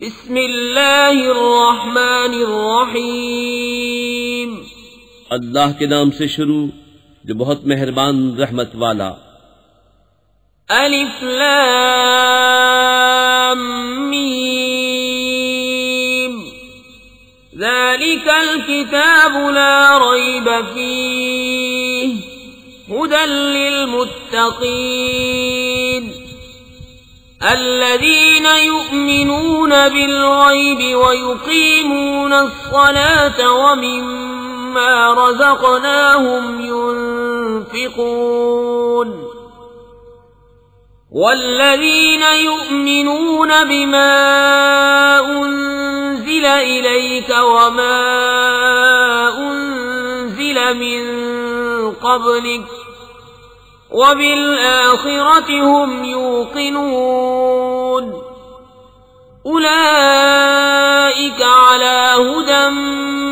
बिस्मिल्लाहिर्रहमानिर्रहीम। अल्लाह के नाम से शुरू जो बहुत मेहरबान रहमत वाला। अलिफ लाम मीम ज़ालिकल किताबु ला रैब फीह हुदल लिल मुत्तक़ीन الذين يؤمنون بالغيب ويقيمون الصلاة ومما رزقناهم ينفقون والذين يؤمنون بما أنزل إليك وما أنزل من قبلك وبالآخرة هم يوقنون أولئك على هدى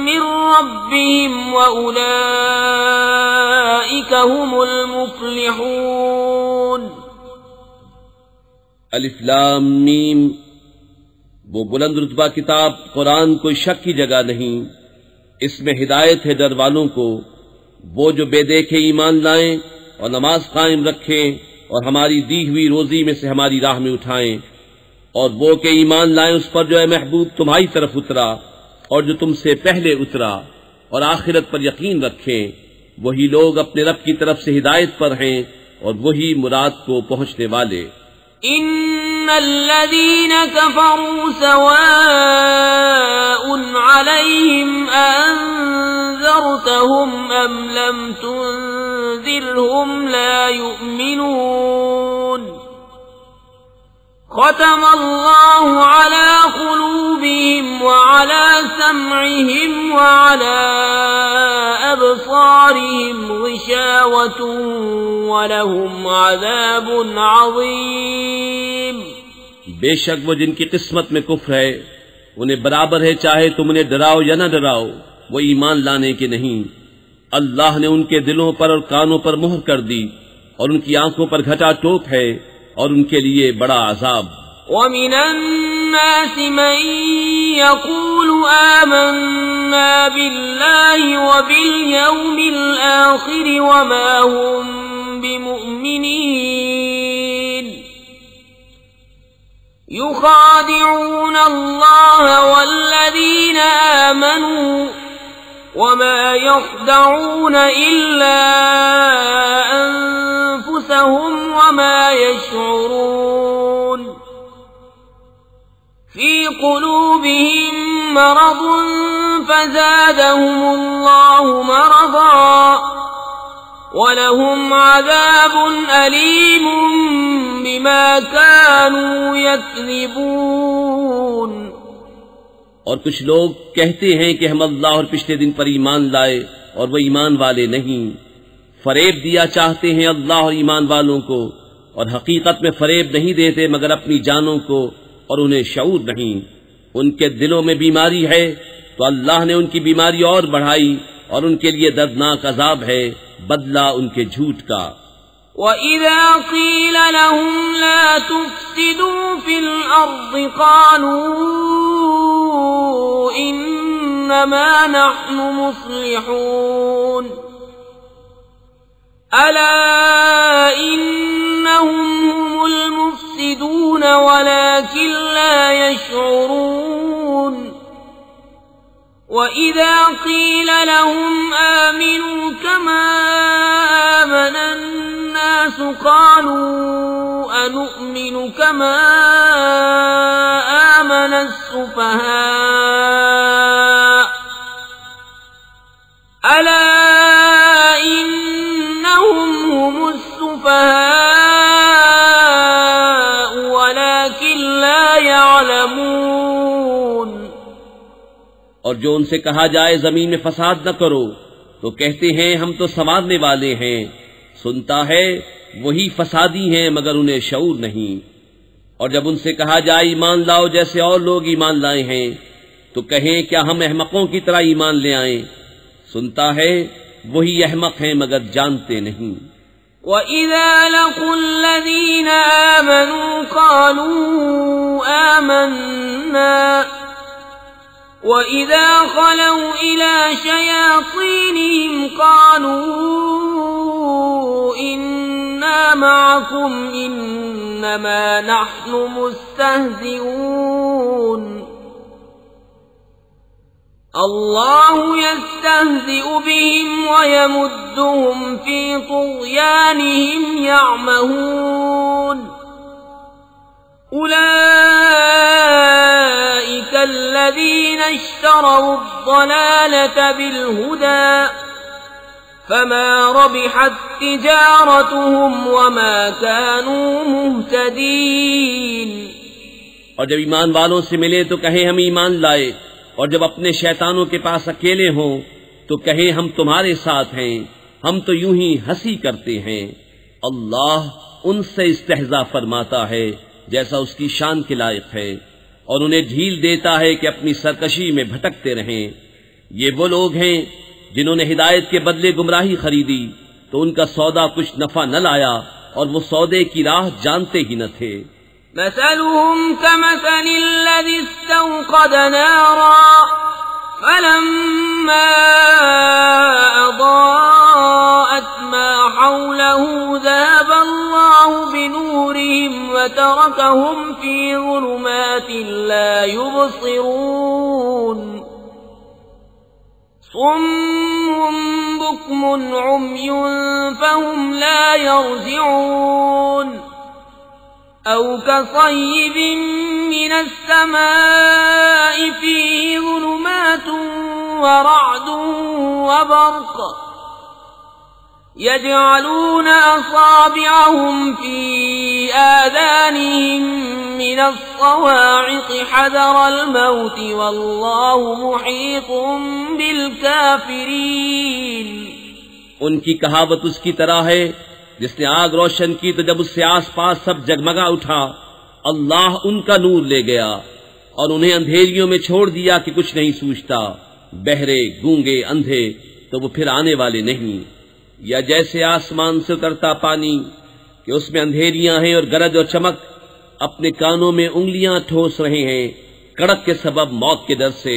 من ربهم وأولئك هم المفلحون। अलिफ लाम मीम, वो बुलंद रुतबा किताब कुरान कोई शक की जगह नहीं। इसमें हिदायत है डर वालों को, वो जो बेदेखे ईमान लाएं और नमाज कायम रखें और हमारी दी हुई रोजी में से हमारी राह में उठाएं, और वो के ईमान लाएं उस पर जो है महबूब तुम्हारी तरफ उतरा और जो तुमसे पहले उतरा, और आखिरत पर यकीन रखें। वही लोग अपने रब की तरफ से हिदायत पर हैं और वही मुराद को पहुंचने वाले। इन्नल्लज़ीन कफ़रू सवाउन अलैहिम अअन्ज़रतहुम अम लम तुन्ज़िरहुम ला युमिनून ख़तमल्लाहु अला क़ुलूबिहिम व अला समइहिम व अला अबसारिहिम ग़िशावतुन व लहुम अज़ाबुन अज़ीम। बेशक वो जिनकी किस्मत में कुफ्र है उन्हें बराबर है चाहे तुम उन्हें डराओ या न डराओ, वो ईमान लाने के नहीं। अल्लाह ने उनके दिलों पर और कानों पर मुहर कर दी और उनकी आंखों पर घटा टोप है और उनके लिए बड़ा अजाब। वमिनन्नासि मन यक़ूलु आमन्ना बिल्लाहि व बिल यौमिल आखिर व मा हुम बिमुमिनीन युखादिऊन अल्लाह वल्लज़ीन आमनू वमा यख़दऊन इल्ला अन्फुसहुम वमा यशऊरून फी क़ुलूबिहिम मरदुन फ़ज़ादहुमुल्लाहु मरदा वलहुम अज़ाबुन अलीमुन बिमा कानू यक्ज़िबून। और कुछ लोग कहते हैं कि हम अल्लाह और पिछले दिन पर ईमान लाए और वो ईमान वाले नहीं। फरेब दिया चाहते हैं अल्लाह और ईमान वालों को, और हकीकत में फरेब नहीं देते मगर अपनी जानों को, और उन्हें शऊर नहीं। उनके दिलों में बीमारी है तो अल्लाह ने उनकी बीमारी और बढ़ाई और उनके लिए दर्दनाक अजाब है, बदला उनके झूठ का। वइज़ा क़ील लहुम ला तुफ़्सिदू फ़िल अर्ज़ि क़ालू इन्नमा नहनु मुस्लिहून अला इन्नहुम हुमुल मुफ़्सिदून वलाकिन ला यशऊरून। वइज़ा क़ील लहुम आमिनू कमा आमन الناس قالوا أنؤمن كما آمن السفهاء ألا إنهم هم السفهاء ولكن لا يعلمون। और जो उनसे कहा जाए जमीन में फसाद न करो तो कहते हैं हम तो संवारने वाले हैं। सुनता है वही फसादी हैं मगर उन्हें शऊर नहीं। और जब उनसे कहा जाए ईमान लाओ जैसे और लोग ईमान लाए हैं तो कहें क्या हम अहमकों की तरह ईमान ले आएं। सुनता है वही अहमक हैं मगर जानते नहीं। وإذا لقوا الذين آمنوا قالوا آمنا وإذا خلوا إلى شياطينهم قالوا إنا معكم إنما نحن مستهزئون الله يستهزئ بهم ويمدهم في طغيانهم يعمهون أولئك الذين اشتروا الضلالة بالهدى فما ربحت تجارتهم وما كانوا مهتدين और जब ईमान वालों से मिले तो कहे हम ईमान लाए, और जब अपने शैतानों के पास अकेले हों तो कहे हम तुम्हारे साथ हैं, हम तो यूं ही हंसी करते हैं। अल्लाह उनसे इस्तेहजा फरमाता है जैसा उसकी शान के लायक है, और उन्हें ढील देता है कि अपनी सरकशी में भटकते रहें। ये वो लोग हैं जिन्होंने हिदायत के बदले गुमराही खरीदी तो उनका सौदा कुछ नफा न लाया, और वो सौदे की राह जानते ही न थे। مثلهم كمثل الذي استوقد نارا فلما أضاءت ما حوله ذهب الله بنورهم وتركهم في ظلمات لا يبصرون صم بكم عمي فهم لا يرجعون أو كصيب من السماء فيه ظلمات ورعد وبرق يجعلون أصابعهم في آذانهم من الصواعق حذر الموت والله محيط بالكافرين। उनकी कहावत उसकी तरह है जिसने आग रोशन की तो जब उससे आसपास सब जगमगा उठा, अल्लाह उनका नूर ले गया और उन्हें अंधेरियों में छोड़ दिया कि कुछ नहीं सूझता। बहरे, गूंगे, अंधे तो वो फिर आने वाले नहीं। या जैसे आसमान से उतरता पानी कि उसमें अंधेरियां हैं और गरज और चमक, अपने कानों में उंगलियां ठोस रहे हैं कड़क के सबब मौत के डर से,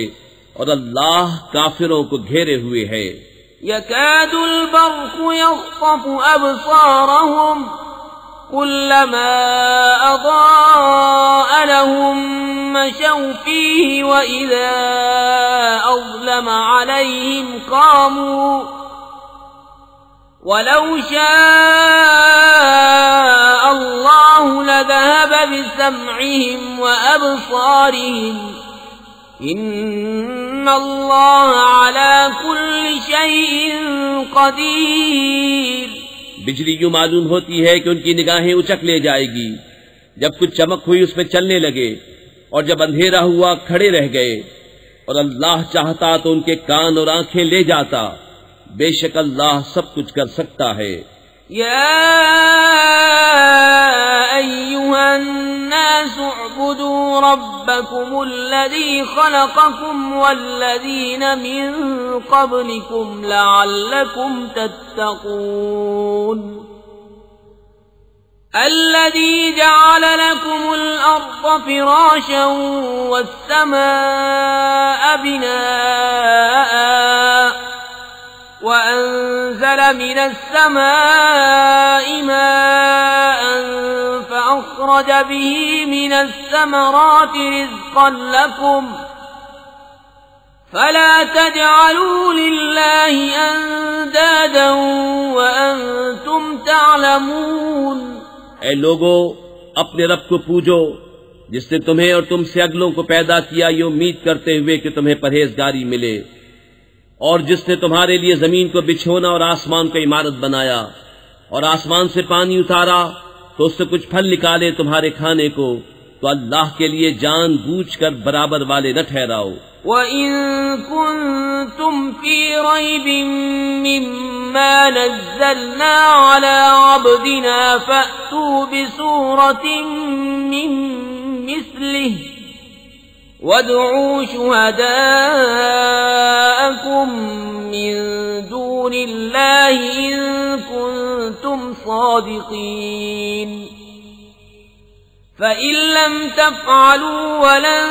और अल्लाह काफिरों को घेरे हुए है। يكاد البرق يخطف أبصارهم كلما أضاء لهم مشوا فيه وإذا أظلم عليهم قاموا ولو شاء الله لذهب بسمعهم وأبصارهم إن الله على كل شيء قدير। बिजली यूं मालूम होती है कि उनकी निगाहें उचक ले जाएगी। जब कुछ चमक हुई उसमें चलने लगे, और जब अंधेरा हुआ खड़े रह गए, और अल्लाह चाहता तो उनके कान और आंखें ले जाता। बेशक अल्लाह सब कुछ कर सकता है। يا أيها الناس اعبدوا ربكم الذي خلقكم والذين من قبلكم لعلكم تتقون الذي جعل لكم الأرض فراشا والسماء بناء وأنزل من السماء ماء فأخرج به من الثمرات رزقا لكم فلا تجعلوا لله أندادا وأنتم تعلمون। ऐ लोगो, अपने रब को पूजो जिसने तुम्हें और तुमसे अगलों को पैदा किया, ये उम्मीद करते हुए कि तुम्हें परहेजगारी मिले, और जिसने तुम्हारे लिए जमीन को बिछोना और आसमान को इमारत बनाया, और आसमान से पानी उतारा तो उससे कुछ फल निकाले तुम्हारे खाने को, तो अल्लाह के लिए जान बूझ कर बराबर वाले न ठहराओ। وَإِن كُنتُمْ فِي رَيْبٍ مِّمَّا نَزَّلْنَا عَلَى عَبْدِنَا فَأْتُوا بِسُورَةٍ مِّن مِّثْلِهِ وَادْعُوا شُهَدَاءَكُم مِّن دُونِ اللَّهِ إِن كُنتُمْ صَادِقِينَ صادقين فإن لم تفعلوا ولن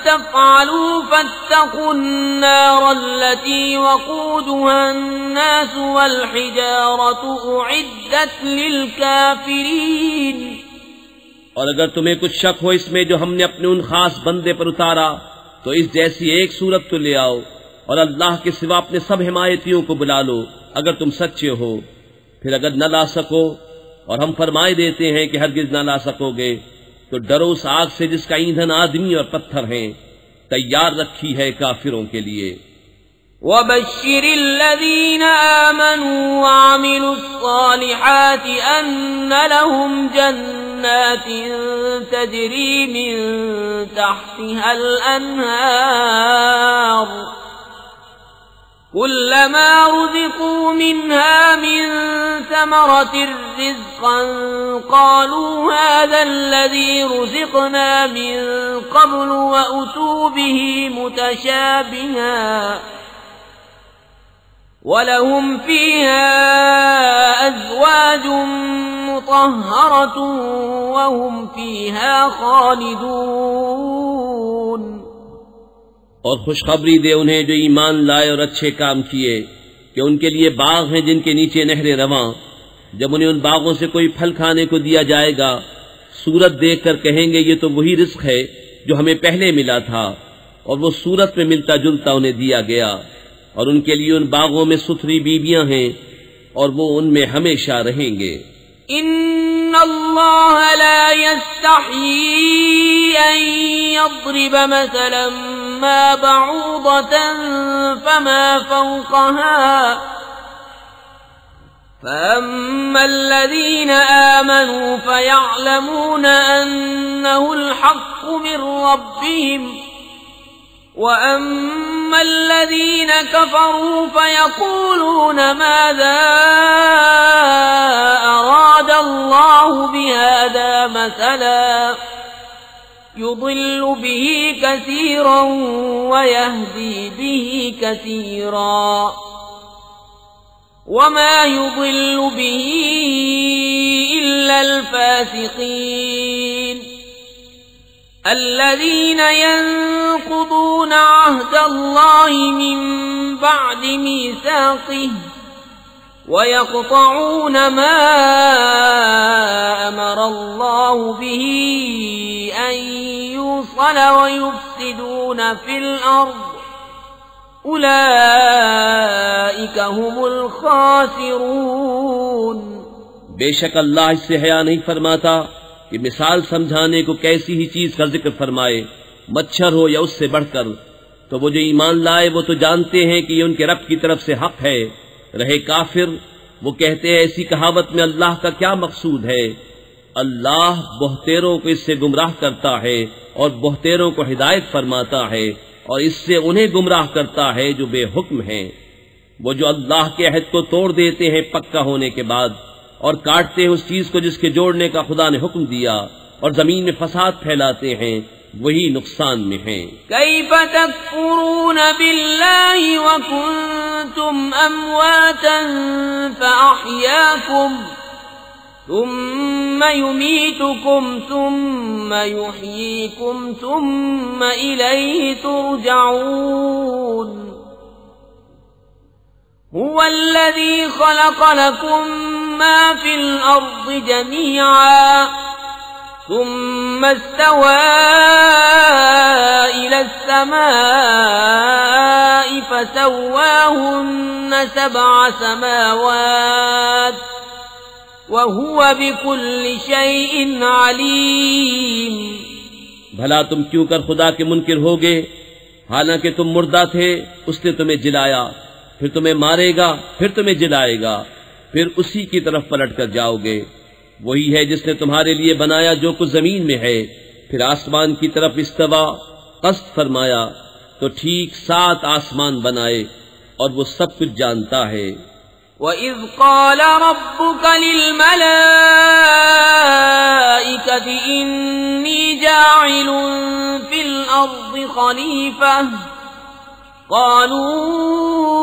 تفعلوا فاتقوا النار التي وقودها الناس والحجارة أعدت للكافرين। और अगर तुम्हें कुछ शक हो इसमें जो हमने अपने उन खास बंदे पर उतारा तो इस जैसी एक सूरत तो ले आओ और अल्लाह के सिवा अपने सब हिमायतियों को बुला लो अगर तुम सच्चे हो। फिर अगर न ला सको और हम फरमाए देते हैं कि हरगिज न ला सकोगे तो डरो उस आग से जिसका ईंधन आदमी और पत्थर हैं, तैयार रखी है काफिरों के लिए। वबश्शिरिल्लज़ीन आमनू वअमिलुस्सालिहात अन्न लहुम जन्नातिन तजरी मिन तहतिहल अन्हार कुल्लमा रुज़िक़ू मिन्हा मिन समरतिर रिज़्क़न क़ालू हाज़ाल्लज़ी रुज़िक़ना मिन क़ब्लु वअतू बिही मुतशाबिहा वलहुम फ़ीहा अज़वाजुम मुतहहरतुन वहुम फ़ीहा ख़ालिदून। और खुशखबरी दे उन्हें जो ईमान लाए और अच्छे काम किए कि उनके लिए बाग हैं जिनके नीचे नहरें रवां। जब उन्हें उन बागों से कोई फल खाने को दिया जाएगा सूरत देखकर कहेंगे ये तो वही रिस्क है जो हमें पहले मिला था, और वो सूरत में मिलता जुलता उन्हें दिया गया। और उनके लिए उन बागों में सुथरी बीबियां हैं और वो उनमें हमेशा रहेंगे। इन्नल्लाह ला यस्तही अन यضرब मसलन मा बऊदतन फमा फौक़हा फअम्मा الذين آمنوا فيعلمون أنه الحق من ربهم وأما الذين كفروا فيقولون ماذا أراد الله بهذا مثلا يضل به كثيرا ويهدي به كثيرا وما يضل به إلا الفاسقين الذين ينقضون عهد الله من بعد ميثاقه ويقطعون ما أمر الله به أن يوصل ويفسدون في الأرض أولئك هم الخاسرون। बेशक अल्लाह इससे हया नहीं फरमाता कि मिसाल समझाने को कैसी ही चीज का जिक्र फरमाए, मच्छर हो या उससे बढ़कर। तो वो जो ईमान लाए वो तो जानते हैं कि ये उनके रब की तरफ से हक है। रहे काफिर, वो कहते हैं ऐसी कहावत में अल्लाह का क्या मकसूद है। अल्लाह बहुतेरों को इससे गुमराह करता है और बहुतेरों को हिदायत फरमाता है और इससे उन्हें गुमराह करता है जो बेहुक्म हैं। वो जो अल्लाह के अहद को तोड़ देते हैं पक्का होने के बाद और काटते हैं उस चीज को जिसके जोड़ने का खुदा ने हुक्म दिया और जमीन में फसाद फैलाते हैं, वही नुकसान में हैं। कैफ़ तकफुरून बिल्लाहि व कुंतुम अमवातन फअहयाकुम थुम्मा युमीतुकुम थुम्मा युहयीकुम थुम्मा इलैहि तुरजऊन। हुवल्लज़ी खलक़ लकुम मा फिल अर्ज़ि जमीअन थुम्मा इस्तवा इलस समाइ फसव्वाहुन्न सबअ समावात वहुव बिकुल्लि शैइन अलीम। भला तुम क्यों कर खुदा के मुनकिर होगे, हालांकि तुम मुर्दा थे, उसने तुम्हें जिलाया, फिर तुम्हें मारेगा, फिर तुम्हें जिलाएगा, फिर उसी की तरफ पलट कर जाओगे। वही है जिसने तुम्हारे लिए बनाया जो कुछ जमीन में है, फिर आसमान की तरफ इस्तवा कस्द फरमाया, तो ठीक 7 आसमान बनाए और वो सब कुछ जानता है। وَإِذْ قَالَ رَبُّكَ لِلْمَلَائِكَةِ إِنِّي جَاعِلٌ فِي الْأَرْضِ خَلِيفَةً قَالُوا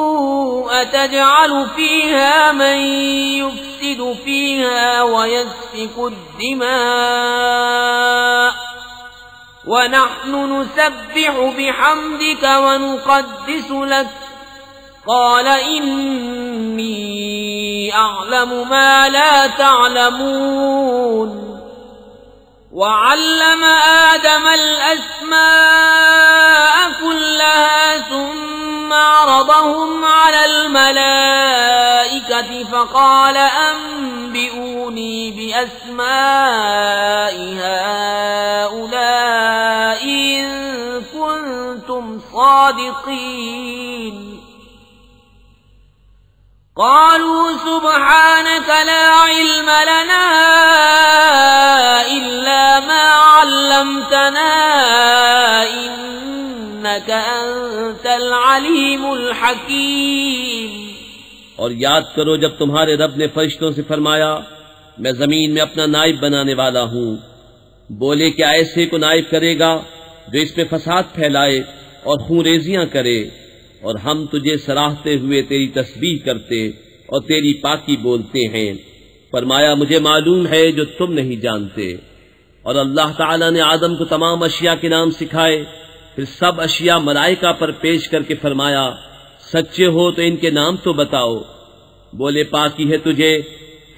أَتَجْعَلُ فِيهَا مَن يُفْسِدُ يفسد فيها ويسفك الدماء ونحن نسبح بحمدك ونقدس لك قال إني أعلم ما لا تعلمون وعلم آدم الأسماء كلها ثم عرضهم على الملائكة فقال أنبئوني بأسماء هؤلاء إن كنتم صادقين قالوا سبحانك لا علم لنا إلا ما علمتنا إنك أنت العليم الحكيم। और याद करो जब तुम्हारे रब ने फरिश्तों से फरमाया मैं जमीन में अपना नाइब बनाने वाला हूँ, बोले क्या ऐसे को नाइब करेगा जो इसमें फसाद फैलाए और खूंरेजियां करे, और हम तुझे सराहते हुए तेरी तस्बीह करते और तेरी पाकी बोलते हैं। फरमाया मुझे मालूम है जो तुम नहीं जानते। और अल्लाह ताला ने आदम को तमाम अशिया के नाम सिखाए, फिर सब अशिया मलाइका पर पेश करके फरमाया सच्चे हो तो इनके नाम तो बताओ। बोले पाकी है तुझे,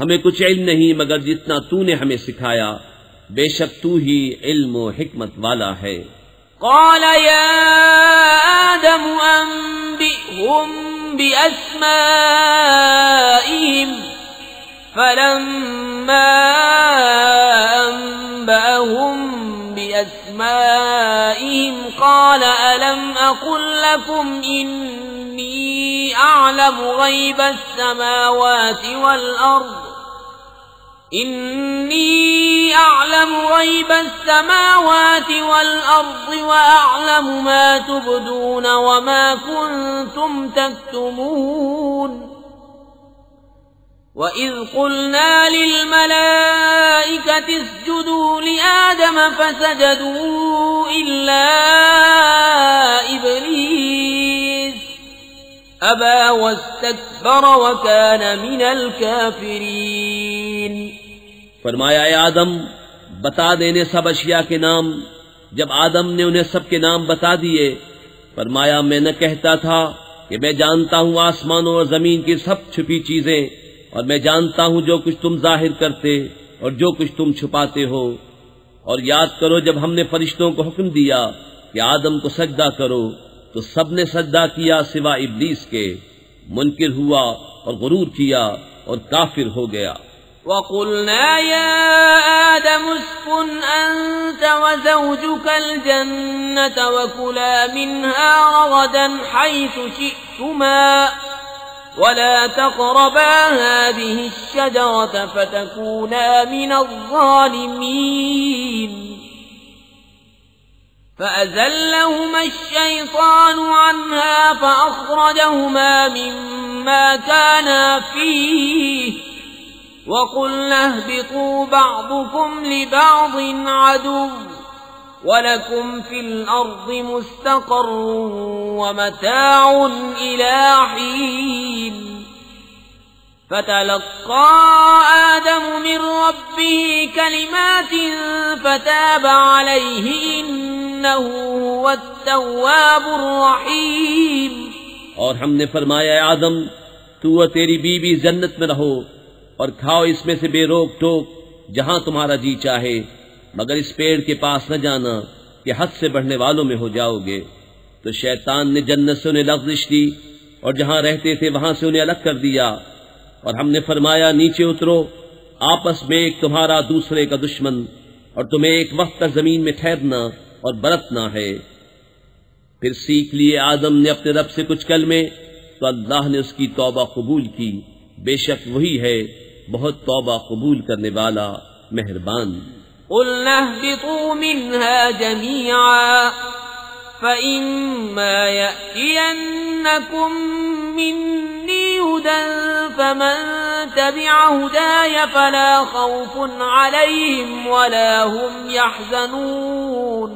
हमें कुछ इल्म नहीं मगर जितना तूने हमें सिखाया, बेशक तू ही इल्म व हिकमत वाला है। قال يا آدم أنبئهم بأسمائهم فلما أنبأهم بأسمائهم قال ألم أقل لكم إني أعلم غيب السماوات والأرض وأعلم ما تبدون وما كنتم تكتمون وإذ قلنا للملائكة اسجدوا لآدم فسجدوا إلا إبليس أبى واستكبر وكان من الكافرين। फरमाया ए आदम बता देने सब अशिया के नाम। जब आदम ने उन्हें सबके नाम बता दिए, फरमाया मैं न कहता था कि मैं जानता हूँ आसमानों और जमीन की सब छुपी चीजें, और मैं जानता हूँ जो कुछ तुम जाहिर करते और जो कुछ तुम छुपाते हो। और याद करो जब हमने फरिश्तों को हुक्म दिया कि आदम को सजदा करो, तो सबने सजदा किया सिवा इब्लीस के। मुनकिर हुआ और गुरूर किया और काफिर हो गया। وقلنا يا آدم اسكن أنت وزوجك الجنة وكلا منها رغدا حيث شئتما ولا تقربا هذه الشجرة فتكونا من الظالمين فأزلهما الشيطان عنها فأخرجهما مما كانا فيه وقلنا اهبطوا بعضكم لبعض عدو ولكم في الأرض مستقر ومتاع إلى حين فتلقى آدم من ربه كلمات فتاب عليه إنه هو التواب الرحيم। और हमने फरमाया आदम तू और तेरी बीवी जन्नत में रहो और खाओ इसमें से बेरोक टोक जहां तुम्हारा जी चाहे, मगर इस पेड़ के पास न जाना कि हद से बढ़ने वालों में हो जाओगे। तो शैतान ने जन्नत से उन्हें लग़ज़िश दी और जहां रहते थे वहां से उन्हें अलग कर दिया। और हमने फरमाया नीचे उतरो, आपस में एक तुम्हारा दूसरे का दुश्मन, और तुम्हें एक वक्त तक जमीन में ठहरना और बरतना है। फिर सीख लिए आदम ने अपने रब से कुछ कलमे, तो अल्लाह ने उसकी तौबा कबूल की। बेशक वही है बहुत तौबा कबूल करने वाला मेहरबान। قُلْنَا اهْبِطُوا مِنْهَا جَمِيعًا فَإِمَّا يَأْتِيَنَّكُم مِّنِّي هُدًى فَمَن تَبِعَ هُدَايَ فَلَا خَوْفٌ عَلَيْهِمْ وَلَا هُمْ يَحْزَنُونَ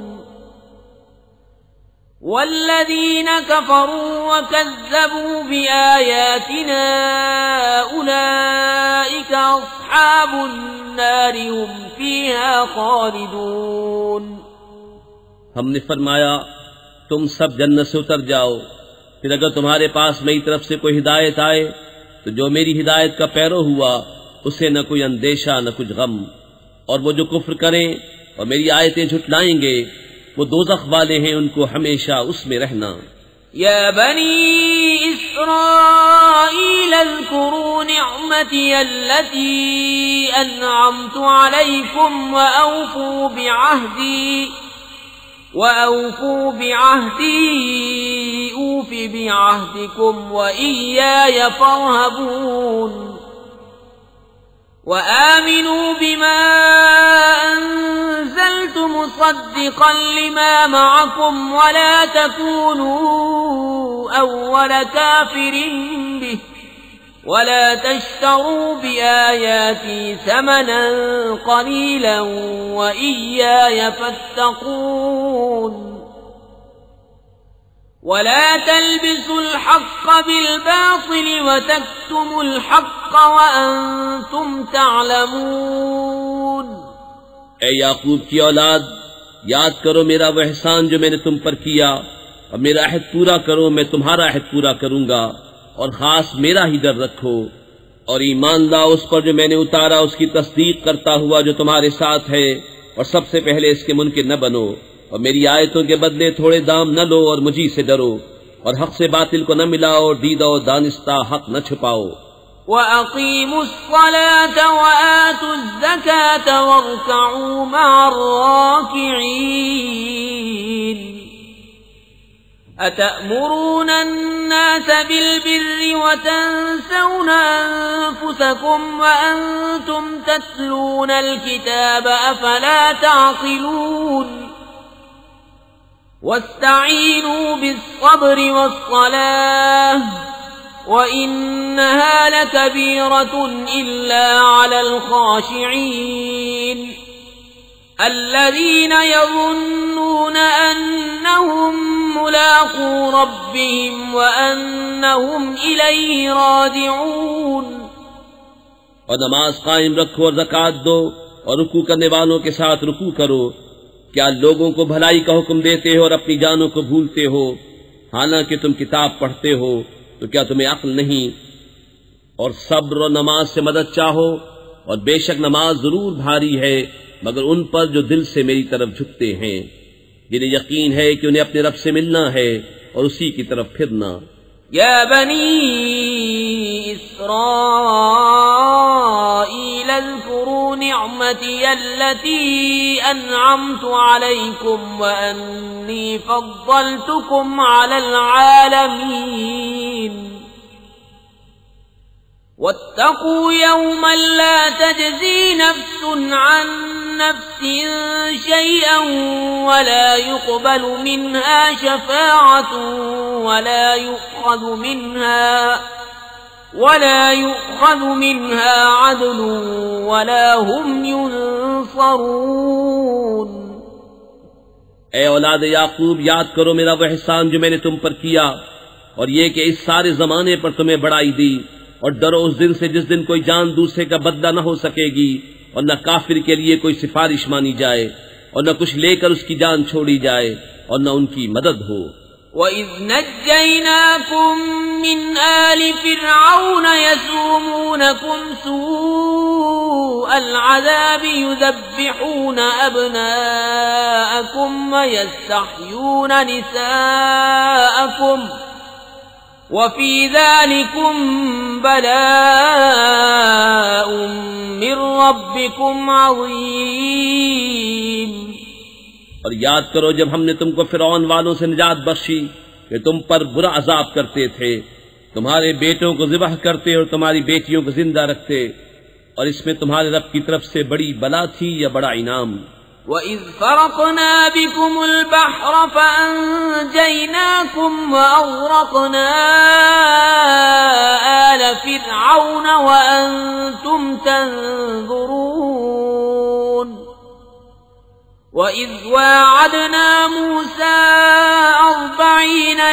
वल्लज़ीन कफ़रू वकज़्ज़बू बिआयातिना उलाइका अस्हाबुन नारि हुम फ़ीहा ख़ालिदून। हमने फरमाया तुम सब जन्नत से उतर जाओ, फिर अगर तुम्हारे पास मेरी तरफ से कोई हिदायत आए तो जो मेरी हिदायत का पैरो हुआ उसे न कोई अंदेशा न कुछ गम, और वो जो कुफ्र करें और मेरी आयतें झुटलाएंगे वो दोज़ख वाले हैं, उनको हमेशा उसमें रहना। या बनी इस्राईल अज़्कुरू निअमती अल्लती अनअमतु अलैकुम वअवफू बिअहदी ऊफि बिअहदिकुम वइय्याय फर्हबून। वआमिनू बिमा अंज़ल्तु मुसद्दिक़न लिमा मअकुम वला तकूनू अव्वल काफ़िरिन बिह वला तश्तरू बिआयाती समनन क़लीलन वइय्याय फत्तक़ून। वला तल्बिसुल हक़्क़ बिलबातिल वतक्तुमुल हक़्क़ वअंतुम तअलमून। ए याकूब की औलाद, याद करो मेरा वह एहसान जो मैंने तुम पर किया, और मेरा अहद पूरा करो, मैं तुम्हारा अहद पूरा करूंगा, और खास मेरा ही डर रखो, और ईमान लाओ उस पर जो मैंने उतारा, उसकी तस्दीक करता हुआ जो तुम्हारे साथ है, और सबसे पहले इसके मुनकिर न बनो, और मेरी आयतों के बदले थोड़े दाम न लो, और मुझी से डरो, और हक से बातिल को न मिलाओ, और दीदा और दानिस्ता हक न छुपाओ। वअक़ीमुस्सलात वआतुज़्ज़कात वरकऊ मअर्राकिईन। अतअमुरून अन्नास बिलबिर्रि वतंसौन अनफुसकुम वअंतुम तत्लून अलकिताब अफला तअक़िलून। वस्तईनू बिस्सब्रि वस्सलाह वइन्नहा लकबीरतुन इल्ला अलल खाशिईन। الذين يظنون أنهم ملاقو ربهم وأنهم إليه راجعون। और नमाज कायम रखो और ज़कात दो और रुकू करने वालों के साथ रुकू करो। क्या लोगों को भलाई का हुक्म देते हो और अपनी जानों को भूलते हो, हालांकि तुम किताब पढ़ते हो, तो क्या तुम्हें अक्ल नहीं? और सब्र और नमाज से मदद चाहो, और बेशक नमाज जरूर भारी है मगर उन पर जो दिल से मेरी तरफ झुकते हैं, जिन्हें यकीन है कि उन्हें अपने रब से मिलना है और उसी की तरफ फिरना। या बनी इस्राईल अज़्कुरू निअमती अल्लती अनअमतु अलैकुम व अन्नी फद्दलतुकुम अलल आलमीन। वत्तकू यौमन ला तजज़ी नफ्सुन अन नफ्सिन शैअन वला युक़बलु मिन्हा शफ़ाअतुन वला युख़ज़ु मिन्हा अदलुन वला हुम युनसरून। ए औलाद याकूब, याद करो मेरा वह एहसान जो मैंने तुम पर किया, और ये कि इस सारे जमाने पर तुम्हें बढ़ाई दी, और डरो उस दिन से जिस दिन कोई जान दूसरे का बदला न हो सकेगी, और न काफिर के लिए कोई सिफारिश मानी जाए, और न कुछ लेकर उसकी जान छोड़ी जाए, और न उनकी मदद हो। वइज़ नज्जयनाकुम मिन आलि फ़िरऔन यसूमूनकुम सूअल अज़ाबि युज़ब्बिहून अब्नाअकुम व यस्तहयून निसाअकुम वफ़ी ज़ालिकुम बलाउम मिर रब्बिकुम अज़ीम। और याद करो जब हमने तुमको फिरौन वालों से निजात बख्शी कि तुम पर बुरा अजाब करते थे, तुम्हारे बेटों को ज़िबह करते और तुम्हारी बेटियों को जिंदा रखते, और इसमें तुम्हारे रब की तरफ से बड़ी बला थी या बड़ा इनाम। वइज़ फ़रक़ना बिकुमुल बहर फ़अंजयनाकुम वअग़रक़ना आल फ़िरऔन वअंतुम तंज़ुरून। वइज़ वाअदना मूसा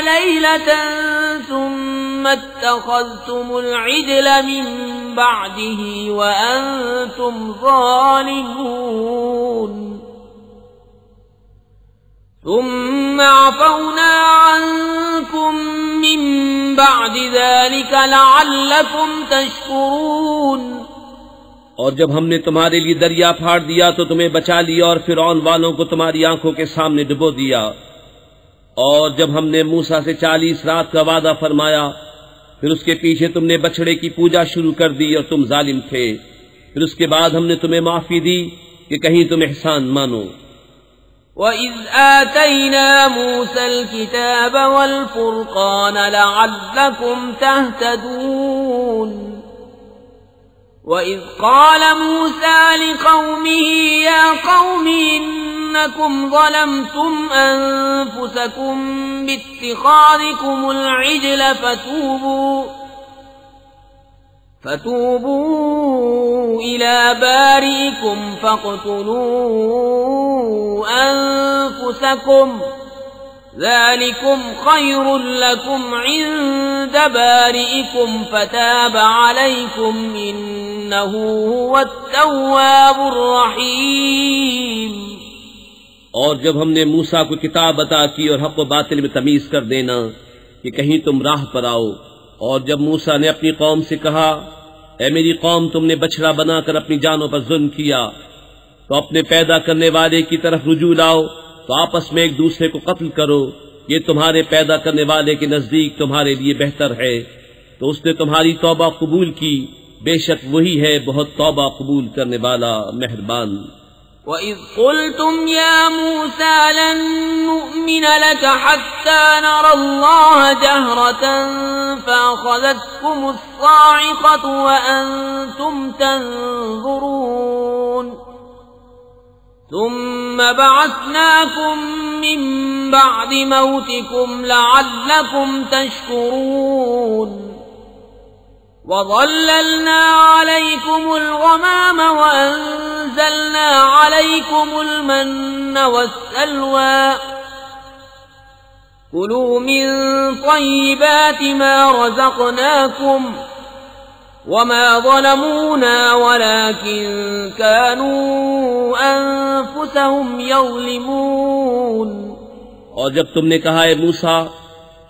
ليلة ثم اتخذتم العجل من بعده وأنتم ظالمون ثم عفونا عنكم من بعد ذلك لعلكم تشكرون और जब हमने तुम्हारे लिए दरिया फाड़ दिया तो तुम्हें बचा लिया और फिरौन वालों को तुम्हारी आंखों के सामने डुबो दिया। और जब हमने मूसा से 40 रात का वादा फरमाया फिर उसके पीछे तुमने बछड़े की पूजा शुरू कर दी और तुम जालिम थे। फिर उसके बाद हमने तुम्हें माफी दी कि कहीं तुम एहसान मानो। وَإِذْ آتَيْنَا مُوسَى الْكِتَابَ وَالْفُرْقَانَ لَعَلَّكُمْ تَهْتَدُونَ وَإِذْ قَالَ مُوسَى لِقَوْمِهِ يَا قَوْمِ إِنَّكُمْ ظَلَمْتُمْ أَنفُسَكُمْ بِاتِّخَاذِكُمُ الْعِجْلَ فتوبوا إلى بارئكم فاقتلوا أنفسكم ذلكم خير لكم عند بارئكم فتاب عليكم إنه هو التواب الرحيم। और जब हमने मूसा को किताब अता की और हक़ व बातिल में तमीज कर देना कि कहीं तुम राह पर आओ, और जब मूसा ने अपनी कौम से कहा ऐ मेरी कौम तुमने बछड़ा बनाकर अपनी जानों पर जुल्म किया तो अपने पैदा करने वाले की तरफ रुजू लाओ, तो आपस में एक दूसरे को कत्ल करो, ये तुम्हारे पैदा करने वाले के नजदीक तुम्हारे लिए बेहतर है। तो उसने तुम्हारी तौबा कबूल की, बेशक वही है बहुत तौबा कबूल करने वाला मेहरबान। وَإِذْ قُلْتُمْ يَا مُوسَى لَن نُّؤْمِنَ لَكَ حَتَّى نَرَى اللَّهَ جَهْرَةً فَأَخَذَتْكُمُ الصَّاعِقَةُ وَأَنتُمْ تَنظُرُونَ ثُمَّ بَعَثْنَاكُم مِّن بَعْدِ مَوْتِكُمْ لَعَلَّكُمْ تَشْكُرُونَ وَظَلَّلْنَا عَلَيْكُمُ الْغَمَامَ وَأَنزَلْنَا عَلَيْكُمُ المن والسلوى كلوا من طيبات ما رزقناكم وما ظلمونا ولكن كانوا أنفسهم يظلمون। और जब तुमने कहा है मूसा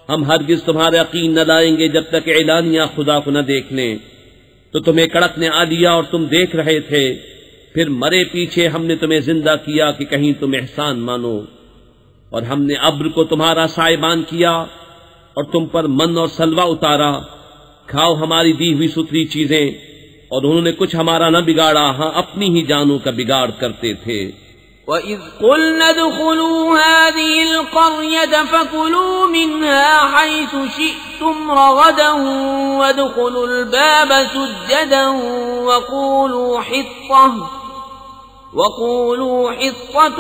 हम हरगिज तुम्हारा यकीन न लाएंगे जब तक एलानिया खुदा को न देख लें, तो तुम्हें कड़क ने आ लिया और तुम देख रहे थे, फिर मरे पीछे हमने तुम्हें जिंदा किया कि कहीं तुम एहसान मानो। और हमने अब्र को तुम्हारा साइबान किया और तुम पर मन और सलवा उतारा, खाओ हमारी दी हुई सुथरी चीजें। और उन्होंने कुछ हमारा न बिगाड़ा, हाँ अपनी ही जानों का बिगाड़ करते थे। وَإِذْ قُلْنَا ادْخُلُوا هَٰذِهِ الْقَرْيَةَ فَكُلُوا مِنْهَا حَيْثُ شِئْتُمْ رَغَدًا وَادْخُلُوا الْبَابَ سُجَّدًا وَقُولُوا حِطَّةٌ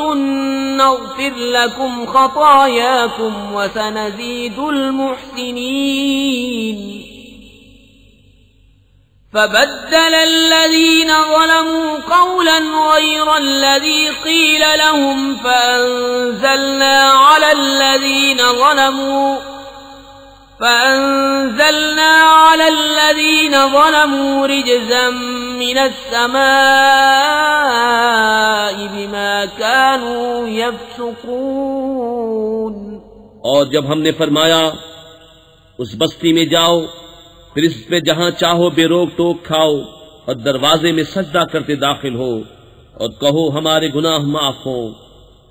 نَغْفِرْ لَكُمْ خَطَايَاكُمْ وَسَنَزِيدُ الْمُحْسِنِينَ فبدل الذين ظلموا قولا غير الذي قيل لهم فأنزلنا على الذين ظلموا رجزا من السماء بما كانوا يفسقون। और जब हमने फरमाया उस बस्ती में जाओ फिर इस पे जहां चाहो बेरोक टोक खाओ और दरवाजे में सजदा करते दाखिल हो और कहो हमारे गुनाह माफ हो,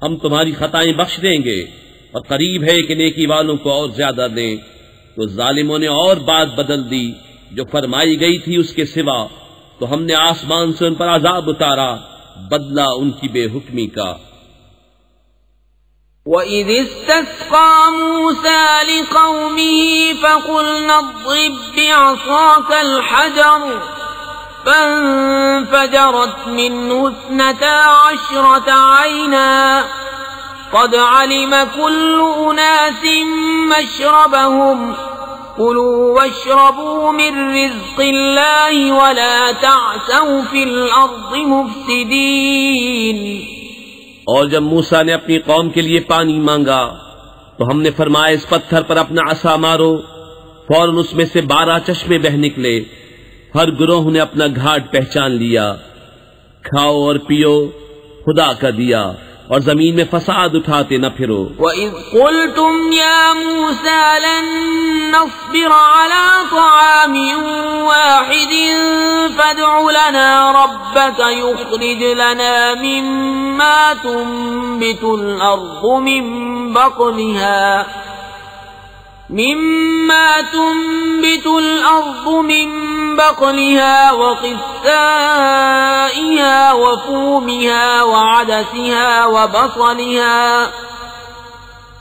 हम तुम्हारी खताएं बख्श देंगे और करीब है कि नेकी वालों को और ज्यादा दें। तो जालिमों ने और बात बदल दी जो फरमाई गई थी उसके सिवा, तो हमने आसमान से उन पर अजाब उतारा, बदला उनकी बेहुक्मी का। وَإِذِ اسْتَسْقَىٰ مُوسَىٰ لِقَوْمِهِ فَقُلْنَا اضْرِب بِّعَصَاكَ الْحَجَرَ فَانفَجَرَتْ مِنْهُ 12 عَيْنًا قَدْ عَلِمَ كُلُّ أُنَاسٍ مَّشْرَبَهُمْ كُلُوا وَاشْرَبُوا مِن رِّزْقِ اللَّهِ وَلَا تَعْثَوْا فِي الْأَرْضِ مُفْسِدِينَ। और जब मूसा ने अपनी कौम के लिए पानी मांगा तो हमने फरमाया इस पत्थर पर अपना असा मारो। फौरन उसमें से 12 चश्मे बह निकले। हर गुरोह ने अपना घाट पहचान लिया। खाओ और पियो, खुदा का दिया, और जमीन में फसाद उठाते न फिरो। वइज़ क़ुल्तुम या मूसा लन नस्बिर अला तआमिन वाहिदिन फद्उ लना रब्बक युख़रिज लना मिम्मा तुंबितुल अर्दु मिन बक़लिहा वक़िस्साइहा वफ़ूमिहा वअदसिहा वबसलिहा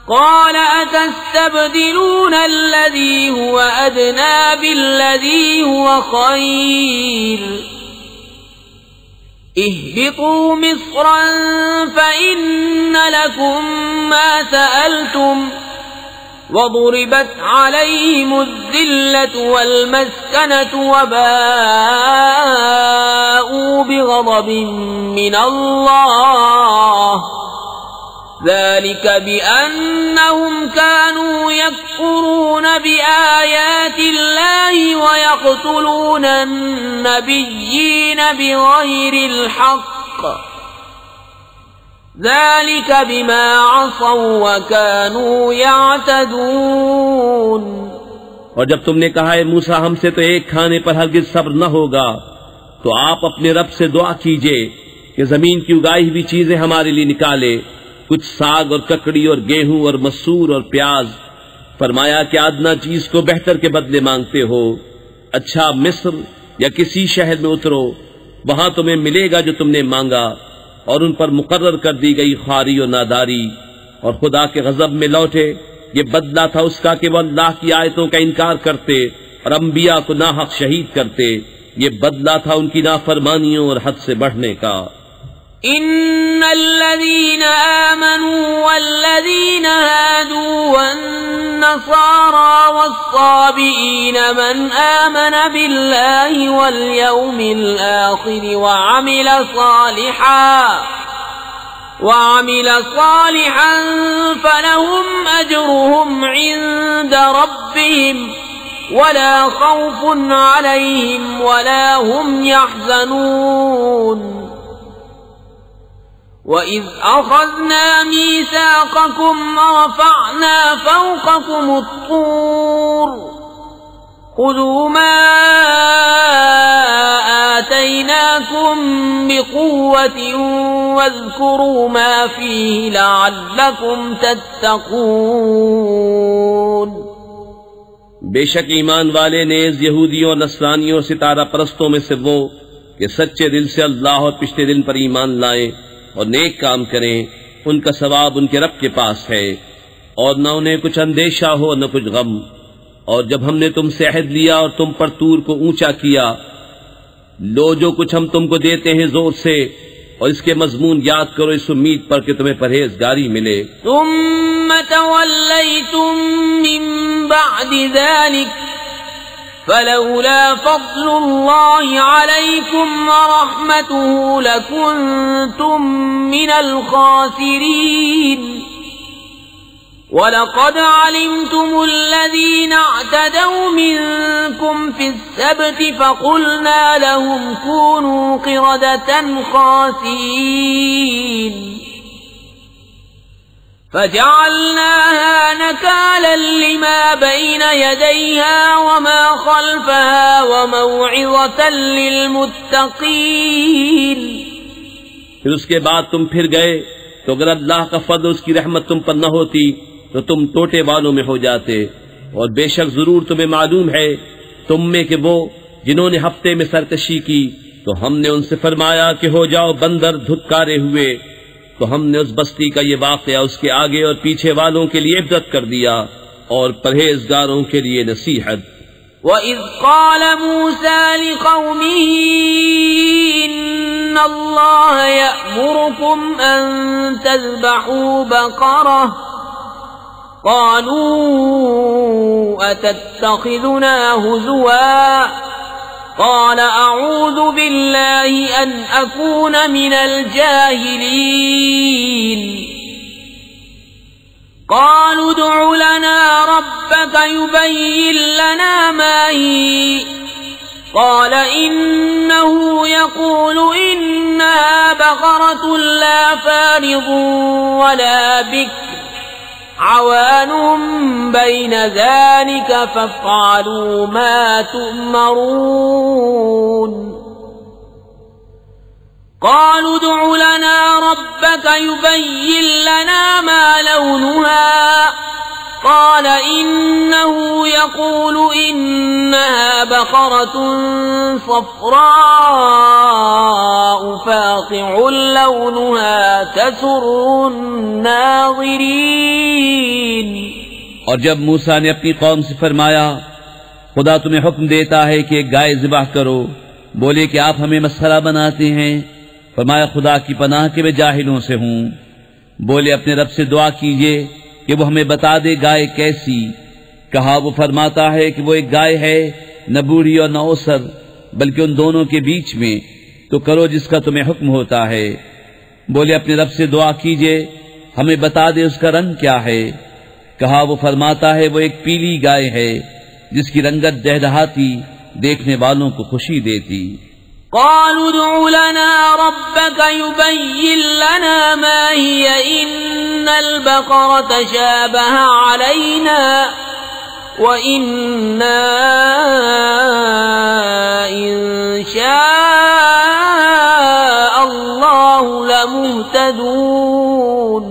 क़ाल अतस्तबदिलून अल्लज़ी हुव अदना बिल्लज़ी हुव ख़ैर इहबितू मिस्रन फ़इन्न लकुम मा सअल्तुम वदुरिबत अलैहिमुज़्ज़िल्लतु वल्मस्कनतु वबाऊ बिग़ज़बिन मिनल्लाह ज़ालिक बिअन्नहुम कानू यकफ़ुरून बिआयातिल्लाहि वयक़्तुलून अन्नबिय्यीन बिग़ैरिल हक़्क़ ज़ालिक बिमा असौ वकानू यअतदून। और जब तुमने कहा है मूसा हमसे तो एक खाने पर हरगिज सब्र न होगा, तो आप अपने रब से दुआ कीजिए कि जमीन की उगाई हुई चीजें हमारे लिए निकाले, कुछ साग और ककड़ी और गेहूं और मसूर और प्याज। फरमाया कि आदना चीज को बेहतर के बदले मांगते हो। अच्छा, मिस्र या किसी शहर में उतरो, वहां तुम्हें मिलेगा जो तुमने मांगा। और उन पर मुकर्रर कर दी गई ख्वारी और नादारी, और खुदा के गजब में लौटे। ये बदला था उसका कि वो अल्लाह की आयतों का इनकार करते और अंबिया को नाहक शहीद करते। ये बदला था उनकी नाफरमानियों और हद से बढ़ने का। इन्नल्लज़ीना आमनू वल्लज़ीना हादू वन्नसारा वस्साबिईन मन आमन बिल्लाहि वल यौमिल आखिर वअमिल सालिहान फलहुम अजरुहुम इन्द रब्बिहिम वला खौफुन अलैहिम वला हुम यहज़नून। वइज़ अख़ज़ना मीसाक़कुम वरफ़अना फ़ौक़कुम अत्तूर ख़ुज़ू मा आतैनाकुम बिक़ुव्वतिन वज़्कुरू मा फ़ीहि लअल्लकुम तत्तक़ून। बेशक ईमान वाले नेज़ यहूदियों और नसरानियों और सितारा परस्तों में से वो कि सच्चे दिल से अल्लाह और पिछले दिन पर ईमान लाएं और नेक काम करें, उनका सवाब उनके रब के पास है, और न उन्हें कुछ अंदेशा हो न कुछ गम। और जब हमने तुमसे अहद लिया और तुम पर तूर को ऊंचा किया, लो जो कुछ हम तुमको देते हैं जोर से, और इसके मजमून याद करो इस उम्मीद पर कि तुम्हें परहेजगारी मिले। तुम्म तवल्लैतुम मिन बअदि ज़ालिक फलौला फ़ज़्लुल्लाहि अलैकुम वरहमतुहु लकुन्तुम मिनल ख़ासिरीन। वलक़द अलिमतुमुल्लज़ीन अअतदौ मिनकुम फ़िस्सब्ति फ़क़ुल्ना लहुम कूनू क़िरदतन ख़ासीईन फजअलनाहा नकालन लिमा बैन यदैहा वमा खल्फहा वमौइज़तन लिलमुत्तक़ीन। फिर उसके बाद तुम फिर गए, तो अगर अल्लाह का फضل उसकी रहमत तुम पर न होती तो तुम टोटे वालों में हो जाते। और बेशक जरूर तुम्हें मालूम है तुम में कि वो जिन्होंने हफ्ते में सरकशी की, तो हमने उनसे फरमाया कि हो जाओ बंदर धुतकारे हुए, तो हमने उस बस्ती का ये वाक़या उसके आगे और पीछे वालों के लिए इब्रत कर दिया और परहेजगारों के लिए नसीहत। वइज़ क़ाल मूसा लिक़ौमिही इन्नल्लाह यअमुरुकुम अन तज़बहू बक़रह क़ालू अतत्तख़िज़ुना हुज़ुवा क़ाल अऊज़ु बिल्लाहि अन अकून मिनल जाहिलीन। قالوا ادع لنا ربك يبين لنا ما هي قال إنه يقول إنها بقرة لا فارض ولا بكر عوان بين ذلك فافعلوا ما تؤمرون قالوا ادع لنا ربك يبين لنا ما لونها قال إنه يقول إنها بقرة صفراء فاقع لونها تسر الناظرين। और जब मूसा ने अपनी कौम से फरमाया खुदा तुम्हें हुक्म देता है कि एक गाय ज़िबाह करो, बोले कि आप हमें मसखरा बनाते हैं। फरमाया खुदा की पनाह कि मैं जाहिलों से हूँ। बोले अपने रब से दुआ कीजिए कि वो हमें बता दे गाय कैसी। कहा वो फरमाता है कि वो एक गाय है, न बूढ़ी और न ओसर, बल्कि उन दोनों के बीच में, तो करो जिसका तुम्हें हुक्म होता है। बोले अपने रब से दुआ कीजिए हमें बता दे उसका रंग क्या है। कहा वो फरमाता है वो एक पीली गाय है जिसकी रंगत दहदहाती देखने वालों को खुशी देती। قالوا ادع لنا ربك يبين لنا ما هي إن البقرة شابه علينا وإنا إن شاء الله لمهتدون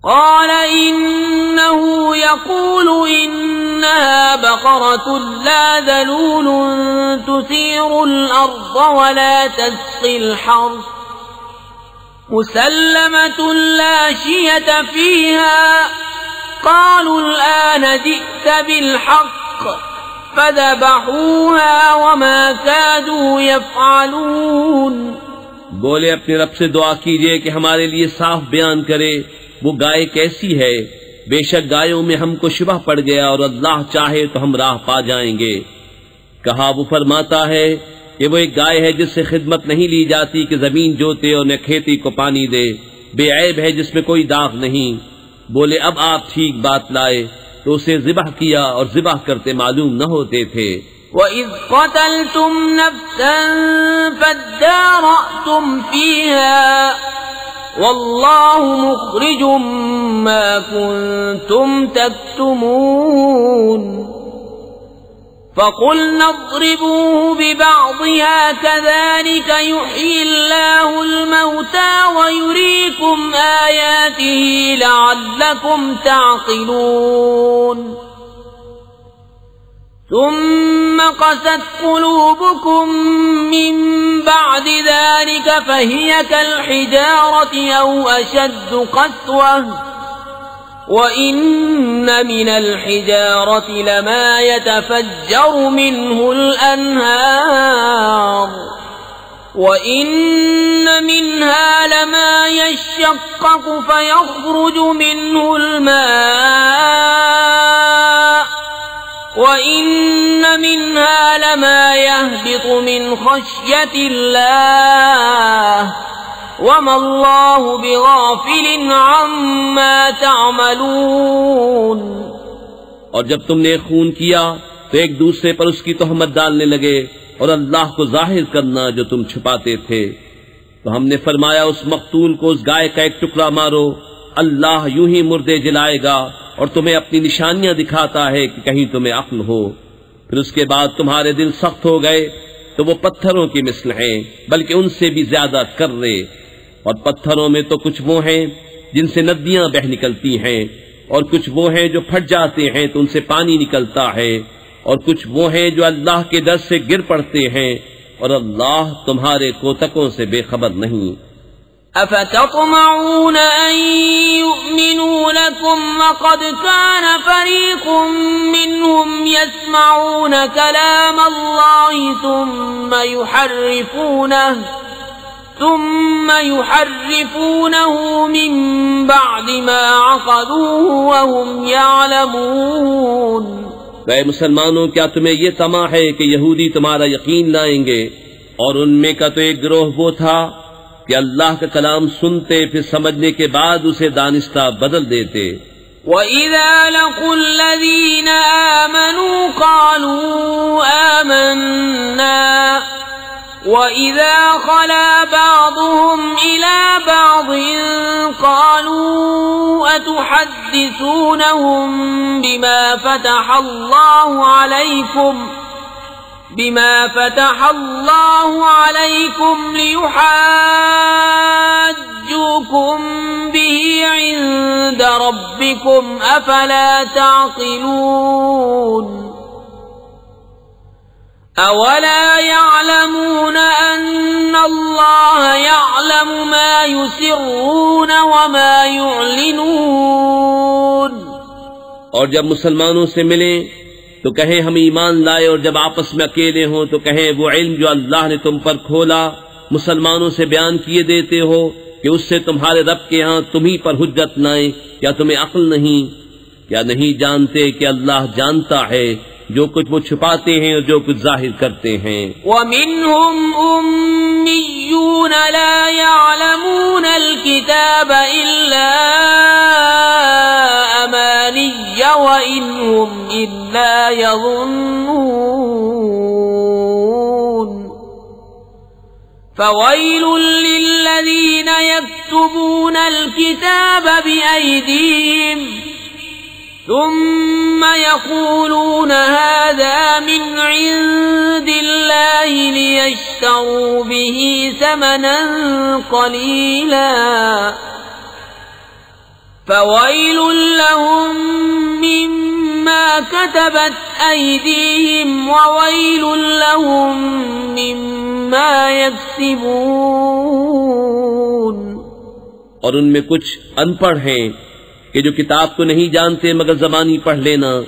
قال إنه يقول إنها بقرة لا ذلول تثير الأرض ولا تسقي الحرث مسلمة لا شية فيها قالوا الآن جئت بالحق فذبحوها وما كادوا يفعلون। बोले अपने रब से दुआ कीजिए कि हमारे लिए साफ बयान करे वो गाय कैसी है। बेशक गायों में हमको शुबह पड़ गया और अल्लाह चाहे तो हम राह पा जाएंगे। कहा वो फरमाता है कि वो एक गाय है जिससे खिदमत नहीं ली जाती कि जमीन जोते और न खेती को पानी दे, बेऐब है जिसमें कोई दाग नहीं। बोले अब आप ठीक बात लाए तो उसे ज़िबह किया और ज़िबह करते मालूम न होते थे। وَإِذْ قَتَلْتُمْ نَفْسًا فَادَّارَأْتُمْ فِيهَا وَاللَّهُ مُخْرِجٌ مَا كُنْتُمْ تَكْتُمُونَ فَقُلْنَا اضْرِبُوهُ بِبَعْضِهَا كَذَلِكَ يُحْيِي اللَّهُ الْمَوْتَى وَيُرِيكُمْ آيَاتِهِ لَعَلَّكُمْ تَعْقِلُونَ ثم قست قلوبكم من بعد ذلك فهي كالحجارة أو أشد قسوة وإن من الحجارة لما يتفجر منه الأنهار وإن منها لما يشقق فيخرج منه الماء وإن منها لما يهبط من خشية الله وما الله بغافل عما تعملون। और जब तुमने खून किया तो एक दूसरे पर उसकी तोहमत डालने लगे और अल्लाह को जाहिर करना जो तुम छुपाते थे। तो हमने फरमाया उस मकतूल को उस गाय का एक टुकड़ा मारो, अल्लाह यूं ही मुर्दे जलाएगा और तुम्हें अपनी निशानियां दिखाता है कि कहीं तुम्हें अक्ल हो। फिर उसके बाद तुम्हारे दिल सख्त हो गए तो वो पत्थरों की मिसल हैं, बल्कि उनसे भी ज्यादा कर्रे। और पत्थरों में तो कुछ वो हैं जिनसे नदियां बह निकलती हैं, और कुछ वो हैं जो फट जाते हैं तो उनसे पानी निकलता है, और कुछ वो हैं जो अल्लाह के डर से गिर पड़ते हैं, और अल्लाह तुम्हारे कोतकों से बेखबर नहीं। أفتطمعون أن يؤمنوا لكم وقد كان فريق منهم يسمعون كلام الله ثم يحرفونه من بعد ما عقلوه وهم يعلمون। ऐ मुसलमानों, क्या तुम्हें ये तमा है कि यहूदी तुम्हारा यकीन लाएंगे? और उनमें का तो एक गिरोह वो था कि अल्लाह का कलाम सुनते फिर समझने के बाद उसे दानिस्ता बदल देते। وَإِذَا لَقُوا الَّذِينَ آمَنُوا قَالُوا آمَنَّا وَإِذَا خَلَا بَعْضُهُمْ إِلَى بَعْضٍ قَالُوا أَتُحَدِّثُونَهُم بما فتح الله عليكم ليحاجوكم به عند ربكم أفلا تعقلون أولا يعلمون أن الله يعلم ما يسرون وما يعلنون। और जब मुसलमानों से मिलें तो कहें हम ईमान लाए, और जब आपस में अकेले हों तो कहें वो इल्म जो अल्लाह ने तुम पर खोला मुसलमानों से बयान किए देते हो कि उससे तुम्हारे रब के यहाँ तुम्ही पर हुज्जत लाएं। क्या तुम्हें अक्ल नहीं? क्या नहीं जानते कि अल्लाह जानता है जो कुछ वो छुपाते हैं और जो कुछ जाहिर करते हैं। وَمِنْهُمْ أُمِّيُّونَ لَا يَعْلَمُونَ الْكِتَابَ إِلَّا أَمَانِيَّ وَإِنْ هُمْ إِلَّا يَظُنُّونَ فَوَيْلٌ لِلَّذِينَ يَكْتُبُونَ الْكِتَابَ بِأَيْدِيهِمْ ثم يقولون هذا من عند الله ليشتروا به ثمنا قليلا فويل لهم مما كتبت أيديهم وويل لهم مما يكسبون। और उनमें कुछ अनपढ़ हैं कि जो किताब को नहीं जानते मगर ज़बानी पढ़ लेना,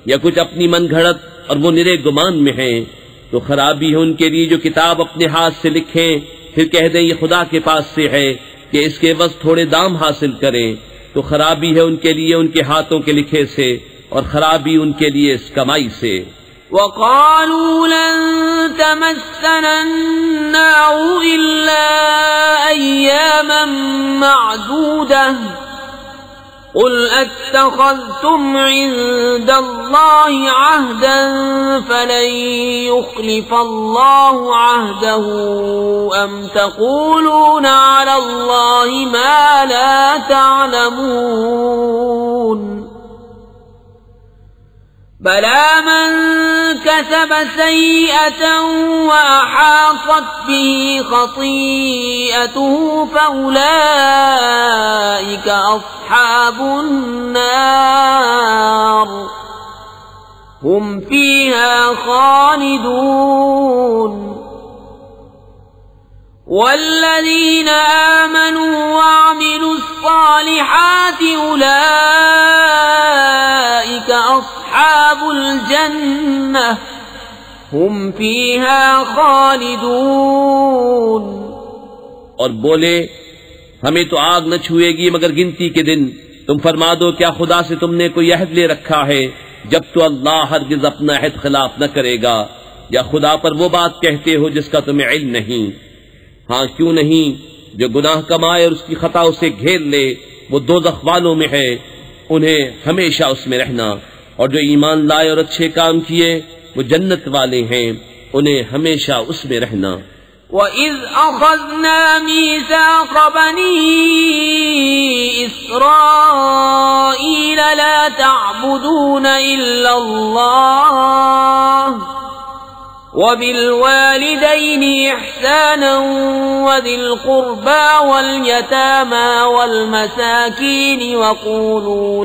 या कुछ अपनी मन घड़त और वो निरे गुमान में हैं, तो खराबी है उनके लिए जो किताब अपने हाथ से लिखें फिर कह दें ये खुदा के पास से है कि इसके बस थोड़े दाम हासिल करें। तो खराबी है उनके लिए उनके हाथों के लिखे से, और खराबी उनके लिए इस कमाई से। وَقَالُوا لَن تَمَسَّنَا النَّارُ إِلَّا أَيَّامًا مَّعْدُودَةً قُلْ أَتَّخَذْتُمْ عِندَ اللَّهِ عَهْدًا فَلَن يُخْلِفَ اللَّهُ عَهْدَهُ أَمْ تَقُولُونَ عَلَى اللَّهِ مَا لَا تَعْلَمُونَ بَلَى مَن كَسَبَ سَيِّئَةً وَأَحَاطَتْ بِهِ خَطِيئَتُهُ فَأُولَئِكَ أَصْحَابُ النَّارِ هُمْ فِيهَا خَالِدُونَ وَالَّذِينَ آمَنُوا وَعَمِلُوا الصَّالِحَاتِ أُولَئِكَ أَصْحَابُ الْجَنَّةِ هُمْ فِيهَا خَالِدُونَ। और बोले हमें तो आग न छुएगी मगर गिनती के दिन। तुम फरमा दो क्या खुदा से तुमने कोई अहद ले रखा है? जब तो अल्लाह हरगिज अपना अहद खिलाफ न करेगा। या खुदा पर वो बात कहते हो जिसका तुम्हें इल्म नहीं? हाँ क्यों नहीं, जो गुनाह कमाए और उसकी खता उसे घेर ले वो दोज़ख वालों में है, उन्हें हमेशा उसमें रहना। और जो ईमान लाए और अच्छे काम किए वो जन्नत वाले हैं, उन्हें हमेशा उसमें रहना। وَإِذْ أَخَذْنَا مِيثَاقَ بَنِي إِسْرَائِيلَ لَا تَعْبُدُونَ إِلَّا اللَّهَ وَبِالْوَالِدَيْنِ إِحْسَانًا وَذِي الْقُرْبَى وَالْيَتَامَى وَالْمَسَاكِينِ وَقُولُوا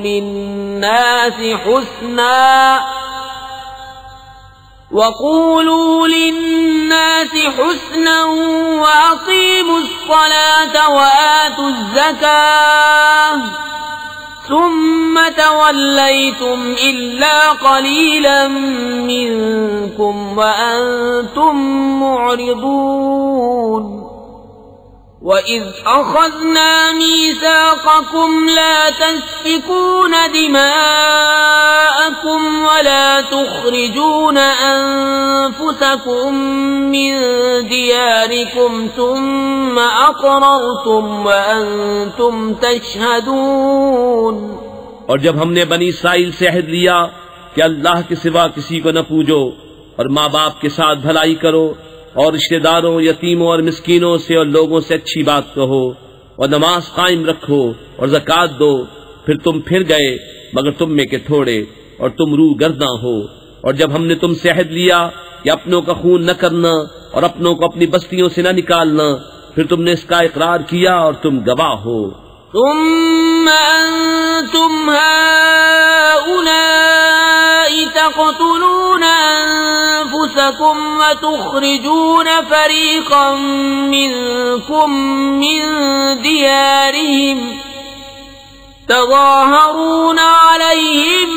لِلنَّاسِ حُسْنًا وَأَقِيمُوا الصَّلَاةَ وَآتُوا الزَّكَاةَ ثُمَّ تَوَلَّيْتُمْ إِلَّا قَلِيلًا مِّنكُمْ وَأَنتُم مُّعْرِضُونَ وَإِذْ أَخَذْنَا مِيثَاقَكُمْ لَا تَسْفِكُونَ دِمَاءَكُمْ وَلَا تُخْرِجُونَ أَنفُسَكُم أنفسكم من دياركم ثم أقررتم وأنتم تشهدون। और जब हमने बनी इस्राइल से अहद लिया कि अल्लाह के सिवा किसी को न पूजो और माँ बाप के साथ भलाई करो और रिश्तेदारों, यतीमों और मिस्कीनों से और लोगों से अच्छी बात कहो और नमाज कायम रखो और ज़कात दो, फिर तुम फिर गए मगर तुम में के थोड़े और तुम रूह गर्दा हो। और जब हमने तुमसे अहद लिया कि अपनों का खून न करना और अपनों को अपनी बस्तियों से न निकालना, फिर तुमने इसका इकरार किया और तुम गवाह हो। ثم أنتم هؤلاء تقتلون أنفسكم وتخرجون فريقا منكم من ديارهم تظاهرون عليهم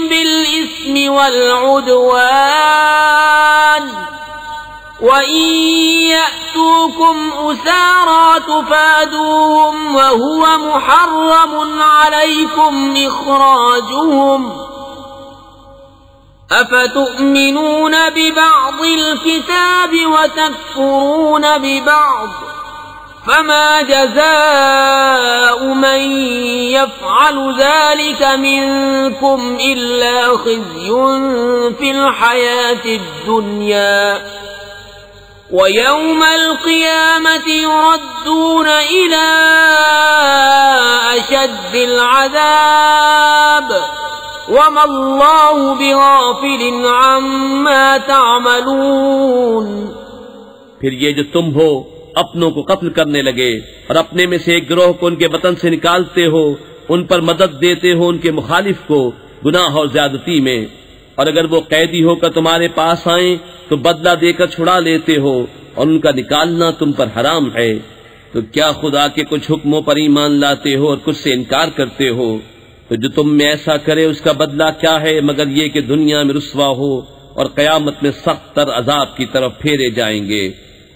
بالإثم والعدوان وإن يأتوكم أسارى تفادوهم وهو محرم عليكم إخراجهم أفتؤمنون ببعض الكتاب وتكفرون ببعض فما جزاء من يفعل ذلك منكم إلا خزي في الحياة الدنيا ويوم القيامة يردون إلى أشد العذاب وما الله بغافل عما تعملون। फिर ये जो तुम हो अपनों को कत्ल करने लगे और अपने में से एक गिरोह को उनके वतन से निकालते हो, उन पर मदद देते हो उनके मुखालिफ को गुनाह और ज्यादती में, और अगर वो कैदी होकर तुम्हारे पास आए तो बदला देकर छुड़ा लेते हो और उनका निकालना तुम पर हराम है, तो क्या खुदा के कुछ हुक्मों पर ईमान लाते हो और कुछ से इनकार करते हो? तो जो तुम में ऐसा करे उसका बदला क्या है मगर ये कि दुनिया में रुस्वा हो और कयामत में सख्त तर अजाब की तरफ फेरे जाएंगे,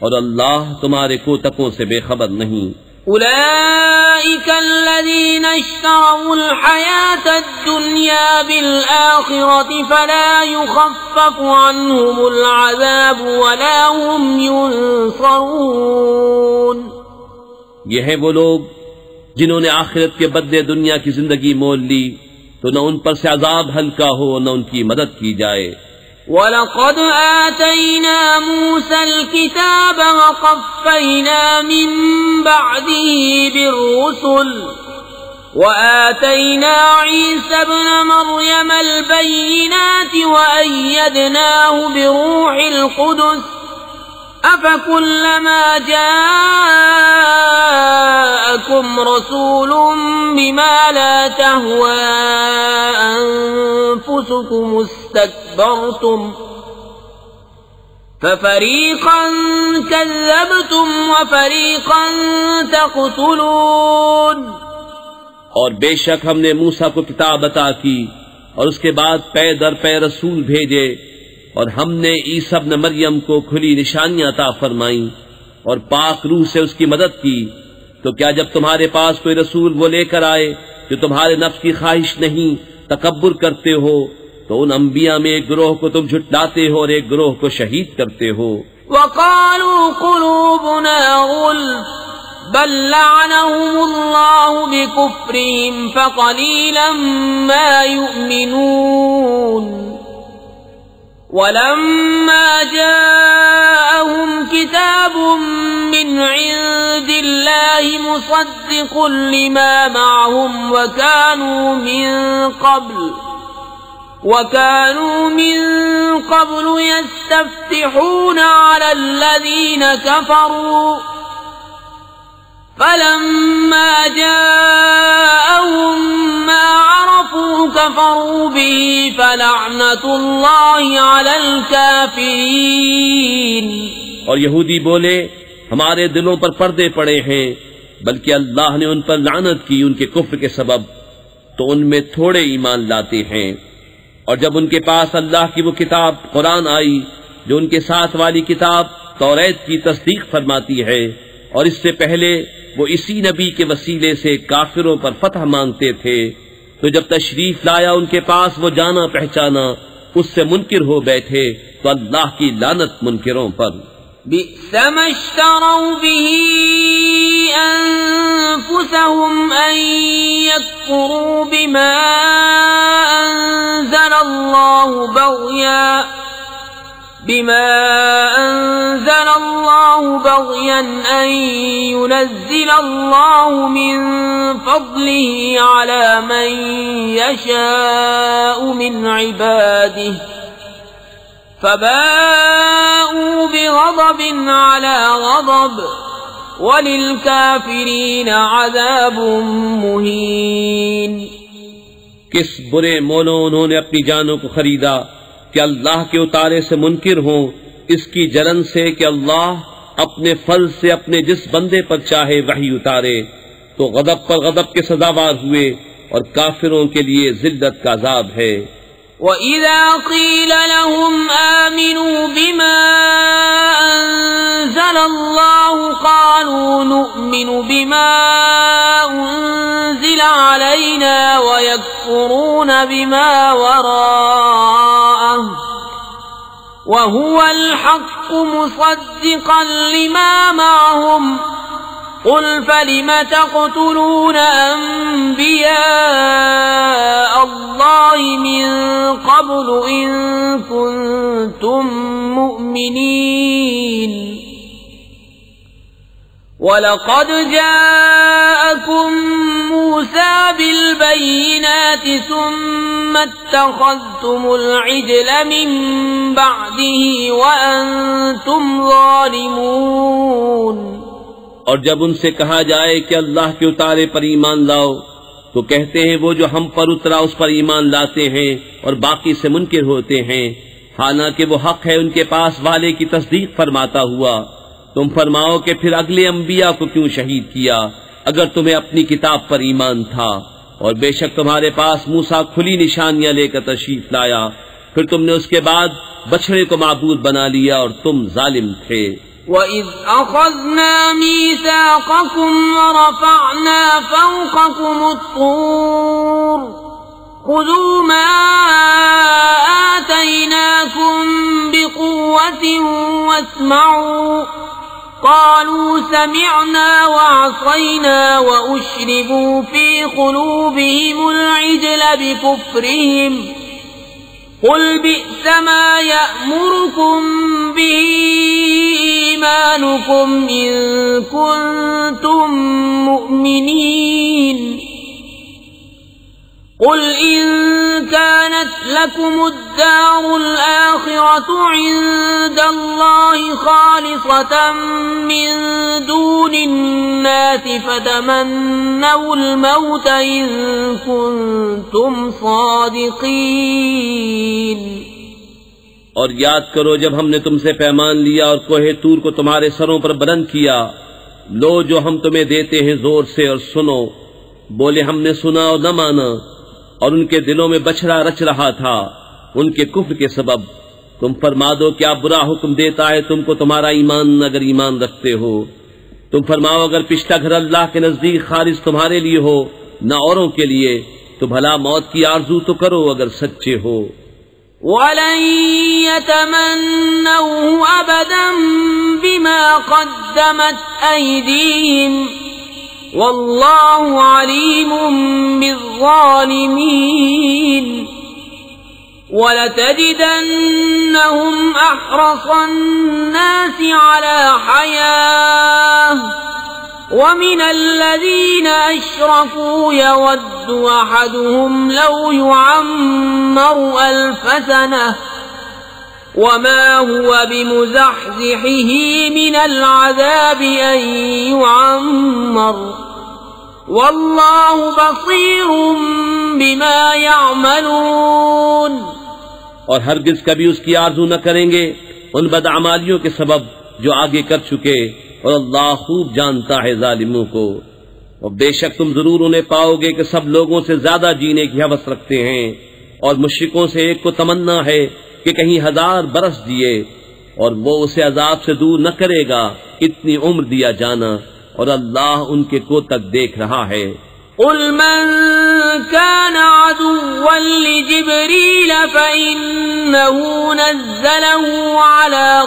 और अल्लाह तुम्हारे कोतकों से बेखबर नहीं। उलाइक अल्लज़ीना इश्तरौल हयातद दुनिया बिल आखिरति फला युखफ्फफु अन्हुमुल अज़ाब वला हुम युनसरून। ये हैं वो लोग जिन्होंने आखिरत के बदले दुनिया की जिंदगी मोल ली, तो न उन पर से अजाब हल्का हो न उनकी मदद की जाए। वलक़द आतैना मूसल किताब वक़फ़्फ़ैना मिन बअदिही बिर्रुसुल वआतैना ईसा इब्न मर्यमल बय्यिनाति वअय्यदनाहु बिरूहिल क़ुदस अफ़कुल्लमा जाअकुम रसूलुम बिमा ला तहवा अन्फुसुकुम इस्तकबरतुम फफरीक़न कज़्ज़बतुम वफरीक़न तक़तुलून। और बेशक हमने मूसा को किताब अता की और उसके बाद पै दर पै रसूल भेजे, और हमने ईसा इब्न मरियम को खुली निशानियां अता फरमाई और पाक रूह से उसकी मदद की। तो क्या जब तुम्हारे पास कोई रसूल वो लेकर आए जो तुम्हारे नफ्स की ख्वाहिश नहीं, तकब्बुर करते हो, तो उन अंबिया में एक गिरोह को तुम झुटलाते हो और एक गिरोह को शहीद करते हो। वक़ालू क़ुलूबुना गुल्फ बल लअनहुमुल्लाहु बिकुफ्रिहिम फ़क़लीलन मा युमिनून। वलम्मा जाअहुम किताबुम मिन इंदिल्लाहि मुसद्दिक़ुन लिमा मअहुम वकानू मिन क़ब्लु यस्तफ्तिहून अलल्लज़ीन कफ़रू फलम्मा जाअहुम मा अरफू कफ़रू बिही फलअनतुल्लाहि अलल काफ़िरीन। और यहूदी बोले हमारे दिलों पर पर्दे पड़े हैं, बल्कि अल्लाह ने उन पर लानत की उनके कुफ्र के सबब, तो उनमें थोड़े ईमान लाते हैं। और जब उनके पास अल्लाह की वो किताब कुरान आई जो उनके साथ वाली किताब तौरात की तस्दीक फरमाती है, और इससे पहले वो इसी नबी के वसीले से काफिरों पर फतह मांगते थे, तो जब तशरीफ लाया उनके पास वो जाना पहचाना उससे मुनकिर हो बैठे तो अल्लाह की लानत मुनकिरों पर। बि'समश्तरौ बिही अन्फुसहुम अन यकफुरू बिमा अंज़लल्लाहु बग़यन अन युनज़्ज़िलल्लाहु मिन फ़ज़लिही अला मन यशाअु मिन इबादिही फबाऊ बिग़ज़बिन अला ग़ज़ब वलिलकाफ़िरीन अज़ाबुम मुहीन। किस बुरे मोलों उन्होंने अपनी जानों को खरीदा कि अल्लाह के उतारे से मुनकिर हों, इसकी जलन से कि अल्लाह अपने फल से अपने जिस बंदे पर चाहे वही उतारे, तो गदब पर गदब के सजावार हुए और काफिरों के लिए जिल्लत का अज़ाब है। वइज़ा क़ील लहुम आमिनू बिमा अंज़लल्लाहु क़ालू नु'मिनु बिमा उन्ज़िला अलैना वयकफ़ुरून बिमा वराअहु वहुवल हक़्क़ु मुसद्दिक़न लिमा मअहुम क़ुल फलिम तक़्तुलून अंबियाअ अल्लाहि मिन क़ब्लु इन कुन्तुम मुअ्मिनीन। वलक़द जाअकुम मूसा बिलबय्यिनाति सुम्मा इत्तख़ज़्तुमुल इज्ल मिन बअदिही वअन्तुम ज़ालिमून। और जब उनसे कहा जाए कि अल्लाह के उतारे पर ईमान लाओ, तो कहते हैं वो जो हम पर उतरा उस पर ईमान लाते हैं और बाकी से मुनकिर होते हैं, हालांकि वो हक है उनके पास वाले की तस्दीक फरमाता हुआ। तुम फरमाओ कि फिर अगले अंबिया को क्यों शहीद किया अगर तुम्हें अपनी किताब पर ईमान था, और बेशक तुम्हारे पास मूसा खुली निशानियां लेकर तशरीफ लाया, फिर तुमने उसके बाद बछड़े को माबूद बना लिया और तुम जालिम थे। वइज़ अख़ज़ना मीसाक़कुम वरफ़अना फ़ौक़कुमुत-तूर ख़ुज़ू मा आतैनाकुम बिक़ुव्वतिन वस्मऊ क़ालू समिअना वअसैना वअश्रिबू फ़ी क़ुलूबिहिमुल इज्ल बिकुफ़्रिहिम क़ुल बि'स मा यअमुरुकुम बिही ईमानुकुम इन कुन्तुम मुअ्मिनीन। क़ुल इन कानत लकुमुद्दारुल आखिरतु इंदल्लाहि खालिसतन मिन दूनिन्नासि फतमन्नवुल मौत इन कुन्तुम सादिक़ीन। और याद करो जब हमने तुमसे पैमान लिया और कोहे तूर को तुम्हारे सरों पर बुलंद किया, लो जो हम तुम्हें देते हैं जोर से और सुनो। बोले हमने सुना और न माना, और उनके दिलों में बछड़ा रच रहा था उनके कुफ्र के सबब। तुम फरमा दो क्या बुरा हुक्म देता है तुमको तुम्हारा ईमान अगर ईमान रखते हो। तुम फरमाओ अगर पिछला घर अल्लाह के नजदीक खालिस तुम्हारे लिए हो न औरों के लिए, तो भला मौत की आरजू तो करो अगर सच्चे हो। वलन यतमन्नहु अबदन बिमा क़द्दमत अयदीहिम वल्लाहु अलीमुम बिज़्ज़ालिमीन। वलतजिदन्नहुम अहरसन्नासि अला हयाह वमिनल्लज़ीन अशरकू यवद्दु अहदुहुम लौ युअम्मरु अल्फ सनह वमा हुवा बिमुज़हज़िहिही मिनल अज़ाबि अन युअम्मर वल्लाहु बसीरुम बिमा यअमलून। और हरगिज कभी उसकी आरज़ू न करेंगे उन बदअमालियों के सबब जो आगे कर चुके, और अल्लाह खूब जानता है जालिमों को। और बेशक तुम जरूर उन्हें पाओगे कि सब लोगों से ज्यादा जीने की हवस रखते हैं, और मुश्रिकों से एक को तमन्ना है कि कहीं 1000 बरस जिए, और वो उसे अजाब से दूर न करेगा इतनी उम्र दिया जाना, और अल्लाह उनके को तक देख रहा है। क़ुल मन कान अदुव्वन लिजिब्रील फ़इन्न إنه نزله على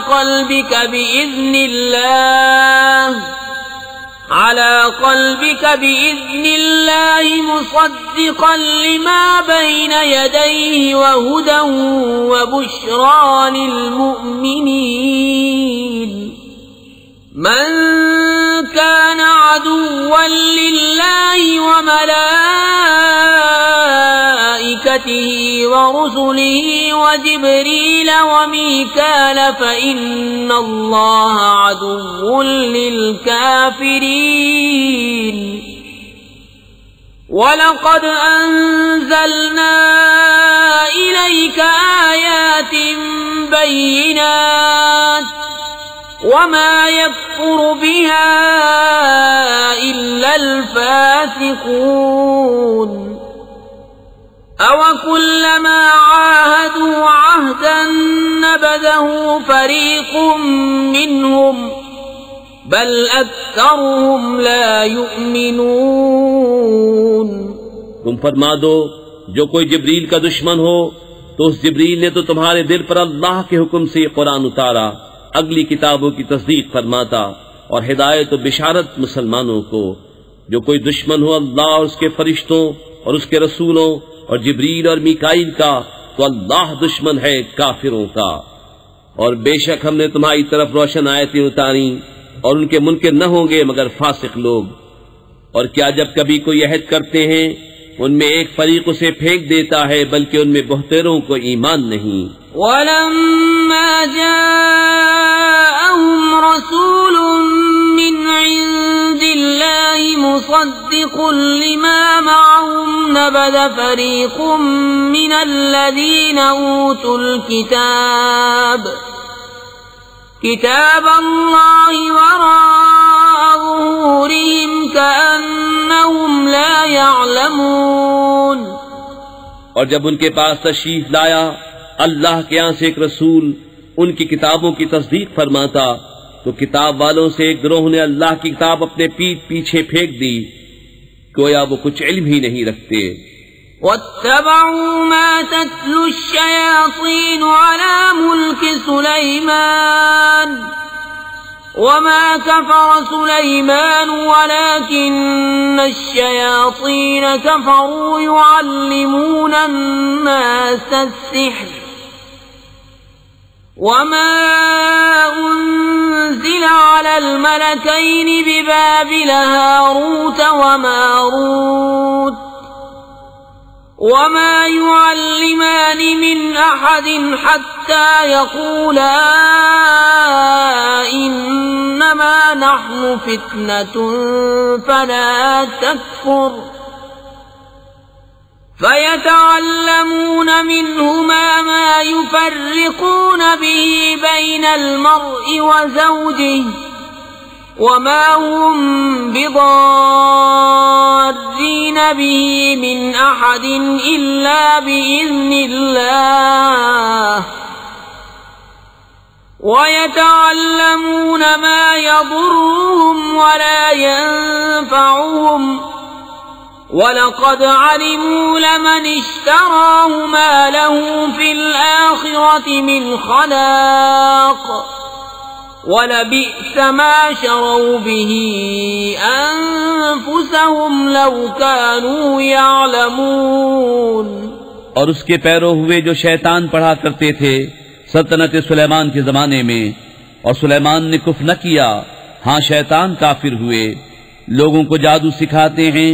قلبك بإذن الله مصدقا لما بين يديه وهدى وبشرى للمؤمنين من كان عدوا لله وملائكته ورسله وجبريل وميكال فإن الله عدو للكافرين ولقد أنزلنا إليك آيات بينات وما يكفر بها إلا الفاسقون أوكلما عاهدوا عهدا نبذه فريق منهم بل أكثرهم لا يؤمنون तुम फरमा दो जो कोई जिब्रील का दुश्मन हो तो उस जिब्रील ने तो तुम्हारे दिल पर अल्लाह के हुक्म से कुरान उतारा अगली किताबों की तस्दीक फरमाता और हिदायत और बिशारत मुसलमानों को। जो कोई दुश्मन हो अल्लाह और उसके फरिश्तों और उसके रसूलों और जिब्रील और मीकाईल का तो अल्लाह दुश्मन है काफिरों का। और बेशक हमने तुम्हारी तरफ रोशन आयतें उतारी और उनके मुनकिर न होंगे मगर फासिक लोग। और क्या जब कभी कोई अहद करते हैं उनमें एक फरीक उसे फेंक देता है बल्कि उनमें बहुतेरों को ईमान नहीं। वलम्मा जाअहुम रसूलुम मिन इंदिल्लाहि मुसद्दिकुन लिमा मअहुम नबज़ फरीकुम मिनल्लज़ीना ऊतुल किताब अल्लाहि वराअ ज़ुहूरिहिम कअन्नहुम ला यअलमून। और जब उनके पास तशरीफ लाया अल्लाह के यहाँ से एक रसूल उनकी किताबों की तस्दीक फरमाता तो किताब वालों से एक गिरोह ने अल्लाह की किताब अपने पीठ पीछे फेंक दी गोया वो कुछ इल्म ही नहीं रखते। वत्तबऊ मा तत्लु अश्शयातीन अला मुल्कि सुलैमान वमा कफर सुलैमान वलाकिन्न अश्शयातीन कफरू युअल्लिमून अन्नास अस्सिह्र वमा उन्ज़िल अलल मलकैनि बिबाबिल हारूत वमारूत वमा युअल्लिमान मिन अहदिन हत्ता यक़ूला इन्नमा नहनु फित्नतुन फला तकफुर फयतअल्लमून मिन्हुमा मा युफर्रिqून बिही बैनल मर्इ व ज़ौजिहि वमा हुम बिदार्रीन बिही मिन अहदिन इल्ला बिइज़्निल्लाह वयतअल्लमून मा यदुर्रुहुम वला यंफअुहुम वलक़द अलिमू लमन इश्तराहु मा लहु फिल आखिरति मिन खलाक़ वलबिअस मा शरौ बिही अनफुसहुम लौ कानू यअलमून। और उसके पैरों हुए जो शैतान पढ़ा करते थे सल्तनत सुलेमान के जमाने में और सुलेमान ने कुफ्र न किया। हाँ शैतान काफिर हुए लोगों को जादू सिखाते हैं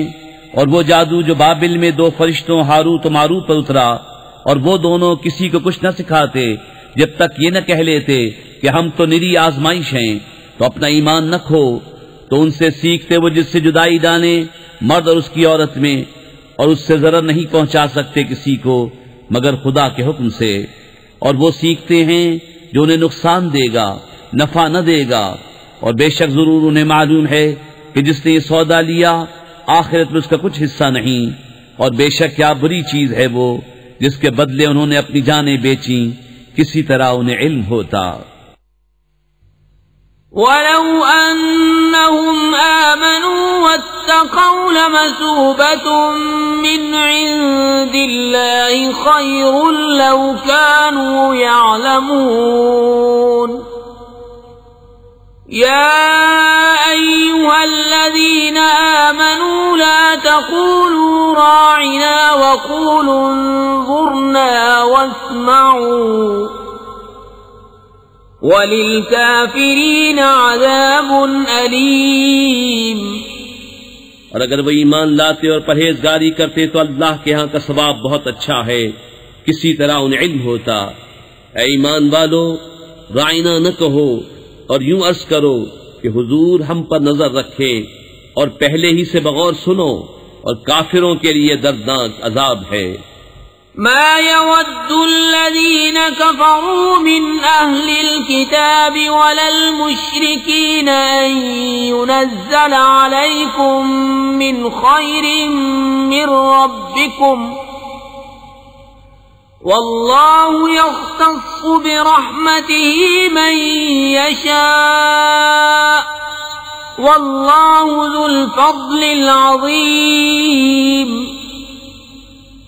और वो जादू जो बाबिल में दो फरिश्तों हारूत और मारूत पर उतरा और वो दोनों किसी को कुछ न सिखाते जब तक ये न कह लेते कि हम तो निरी आजमाइश हैं। तो अपना ईमान न खो तो उनसे सीखते वो जिससे जुदाई डाले मर्द और उसकी औरत में और उससे जरा नहीं पहुंचा सकते किसी को मगर खुदा के हुक्म से। और वो सीखते हैं जो उन्हें नुकसान देगा नफा न देगा। और बेशक जरूर उन्हें मालूम है कि जिसने ये सौदा लिया आखिरत में उसका कुछ हिस्सा नहीं। और बेशक क्या बुरी चीज है वो जिसके बदले उन्होंने अपनी जानें बेची किसी तरह उन्हें इल्म होता। वलौ अन्नहुम आमनू واتقوا لمثوبة من عند الله خير لو كانوا يعلمون يا أيها الذين آمنوا لا تقولوا راعنا وقولوا انظرنا واسمعوا وللكافرين عذاب أليم। और अगर वो ईमान लाते और परहेजगारी करते तो अल्लाह के यहाँ का सवाब बहुत अच्छा है, किसी तरह उन्हें इल्म होता। ऐ ईमान वालो, राइना न कहो और यूं अर्ज करो कि हुजूर हम पर नजर रखे, और पहले ही से बगौर सुनो, और काफिरों के लिए दर्दनाक अजाब है। ما يود الذين كفروا من أهل الكتاب ولا المشركين أن ينزل عليكم من خير من ربكم والله يختص برحمته من يشاء والله ذو الفضل العظيم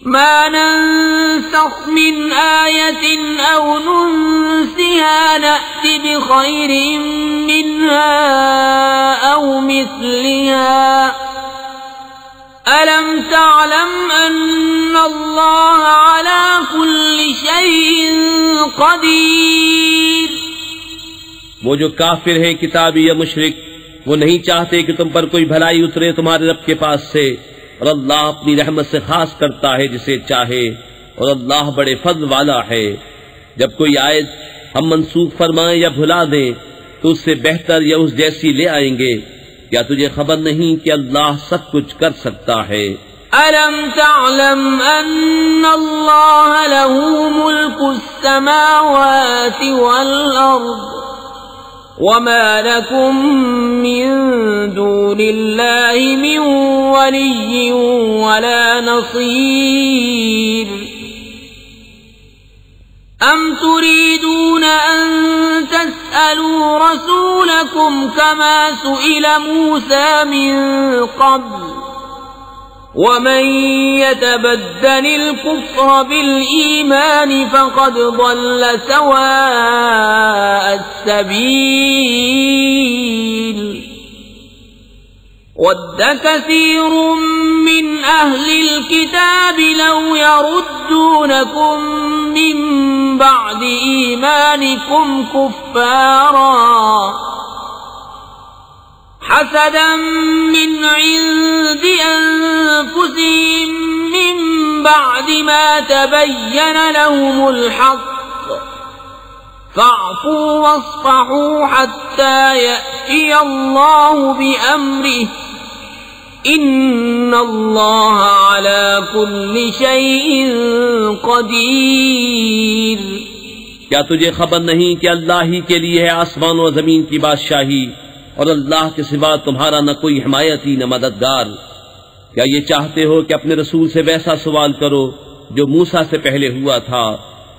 ما ننسخ من آية أو ننسها نأت بخير منها أو مثلها ألم تعلم أن الله على كل شيء قدير। वो जो काफिर है किताबी या मुशरिक, वो नहीं चाहते कि तुम पर कोई भलाई उतरे तुम्हारे रब के पास से, और अल्लाह अपनी रहमत से खास करता है जिसे चाहे, और अल्लाह बड़े फضل वाला है। जब कोई आयत हम मनसूख फरमाएं या भुला दें तो उससे बेहतर या उस जैसी ले आएंगे। क्या तुझे खबर नहीं कि अल्लाह सब कुछ कर सकता है। अलम तअलम अन्ना अल्लाह लहू मुल्कुस समावाति वल अर्द वमा लकुम मिन दूनिल्लाहि मिन वलिय्यिन वला नसीर। अम तुरीदून अन तस्अलू रसूलकुम कमा सुइल मूसा मिन क़ब्ल वमन यतबद्दल الكفر بالईमान फक़द ضل सवाअ السبيل। ود كثير من أهل الكتاب لو يردونكم من بعد إيمانكم كفارا حسدا من عند أنفسهم من بعد ما تبين لهم الحق فاعفوا واصفحوا حتى يأتي الله بأمره إن الله على كل شيء قدير। क्या तुझे खबर नहीं कि अल्लाह ही के लिए है आसमान और जमीन की बादशाही, और अल्लाह के सिवा तुम्हारा न कोई हिमायती न मददगार। क्या ये चाहते हो कि अपने रसूल से वैसा सवाल करो जो मूसा से पहले हुआ था,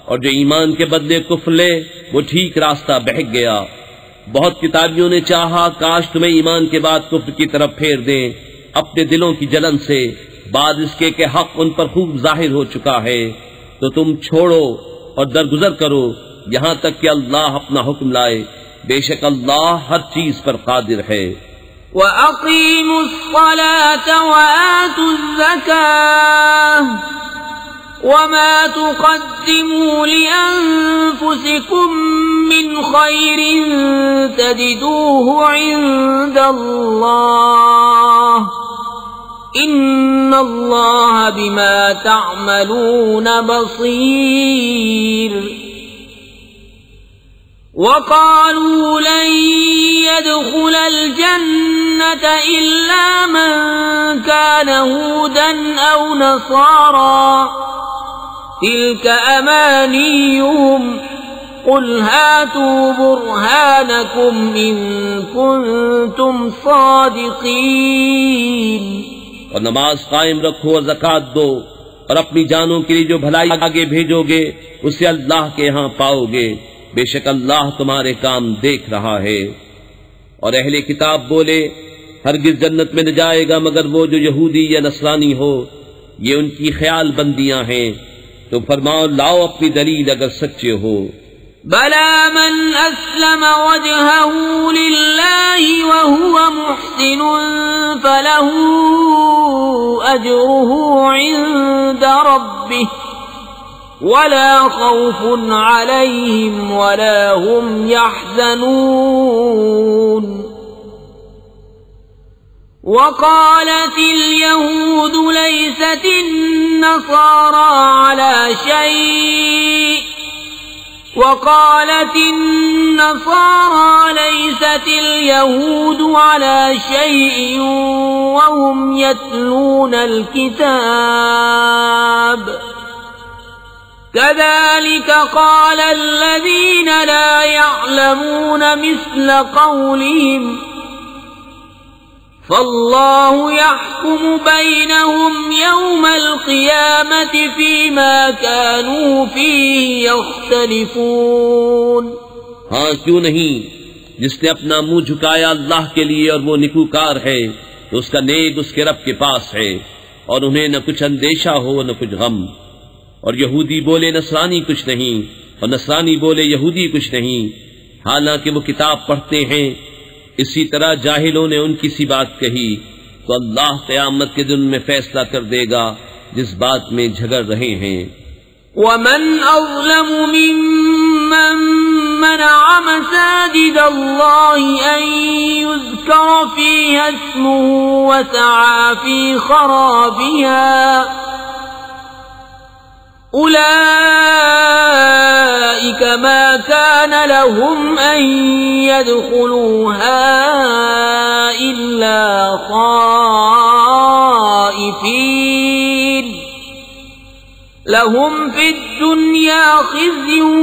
और जो ईमान के बदले कुफ्र ले वो ठीक रास्ता बहक गया। बहुत किताबियों ने चाहा काश तुम्हें ईमान के बाद कुफ्र की तरफ फेर दें अपने दिलों की जलन से, बाद इसके के हक उन पर खूब जाहिर हो चुका है। तो तुम छोड़ो और दरगुजर करो यहाँ तक कि अल्लाह अपना हुक्म लाए, बेशक अल्लाह हर चीज पर कादिर है। वअक़ीमुस्सलात वआतुज़्ज़काह वमा तुक़द्दिमू लिअन्फुसिकुम मिन खैरिन तजिदूहु इन्दल्लाह इन्नल्लाह बिमा तअमलून बसीर। वक़ालू लन यदखुलल जन्नत इल्ला मन कान हूदन औ नसारा तिल्क अमानियुहुम कुल हातू बुरहानकुम इन कुंतुम सादिकीन। और नमाज कायम रखो और ज़कात दो, और अपनी जानों के लिए जो भलाई आगे भेजोगे उसे अल्लाह के यहाँ पाओगे, बेशक अल्लाह तुम्हारे काम देख रहा है। और अहले किताब बोले हरगिज जन्नत में न जाएगा मगर वो जो यहूदी या नसरानी हो। ये उनकी ख्याल बंदियां हैं। तो फरमाओ, लाओ अपनी दलील अगर सच्चे हो। बला मन अस्लम वजहहू लिल्लाहि वहुव मुहसिनुन फलहू अजरुहू इंद रब्बिह वला खौफुन अलैहिम वला हुम यहज़नून। वक़ालत اليهود ليست النصارى على شيء وقالت النصارى ليست اليهود على شيء وهم يتلون الكتاب كذلك قال الذين لا يعلمون مثل قولهم فالله يحكم بينهم يوم القيامة فيما كانوا فيه يختلفون। हाँ, क्यों नहीं, जिसने अपना मुंह झुकाया अल्लाह के लिए और वो निकूकार है तो उसका नेक उसके रब के पास है और उन्हें न कुछ अंदेशा हो न कुछ गम। और यहूदी बोले नसरानी कुछ नहीं और नसरानी बोले यहूदी कुछ नहीं, हालांकि वो किताब पढ़ते हैं। इसी तरह जाहिलों ने उनकी सी बात कही तो अल्लाह क़यामत के दिन में फैसला कर देगा जिस बात में झगड़ रहे हैं। वमन अज़लमु मिम्मन मनअ मसाजिद अल्लाहि अन युज़कर फ़ीहा इस्मुहु वसअ फ़ी ख़राबिहा उलाइक मा कान लहुम अन यदखुलूहा इल्ला ख़ाइफ़ीन लहुम फ़िद्दुन्या ख़िज़्युन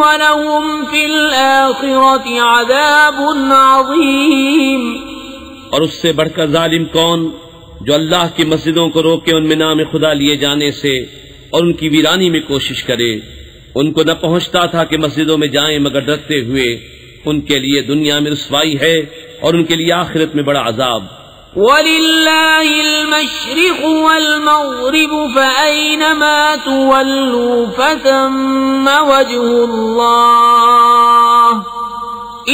वलहुम फ़िल आख़िरति अज़ाबुन अज़ीम। और उससे बढ़कर जालिम कौन जो अल्लाह की मस्जिदों को रोके उनमें नाम खुदा लिए जाने से और उनकी वीरानी में कोशिश करे। उनको न पहुंचता था कि मस्जिदों में जाएं मगर डरते हुए। उनके लिए दुनिया में रुसवाई है और उनके लिए आखिरत में बड़ा अजाब। वलिल्लाहिल मशरिक़ वल मग़रिब फ़अयनमा तुवल्लू फ़थम्म वजहुल्लाह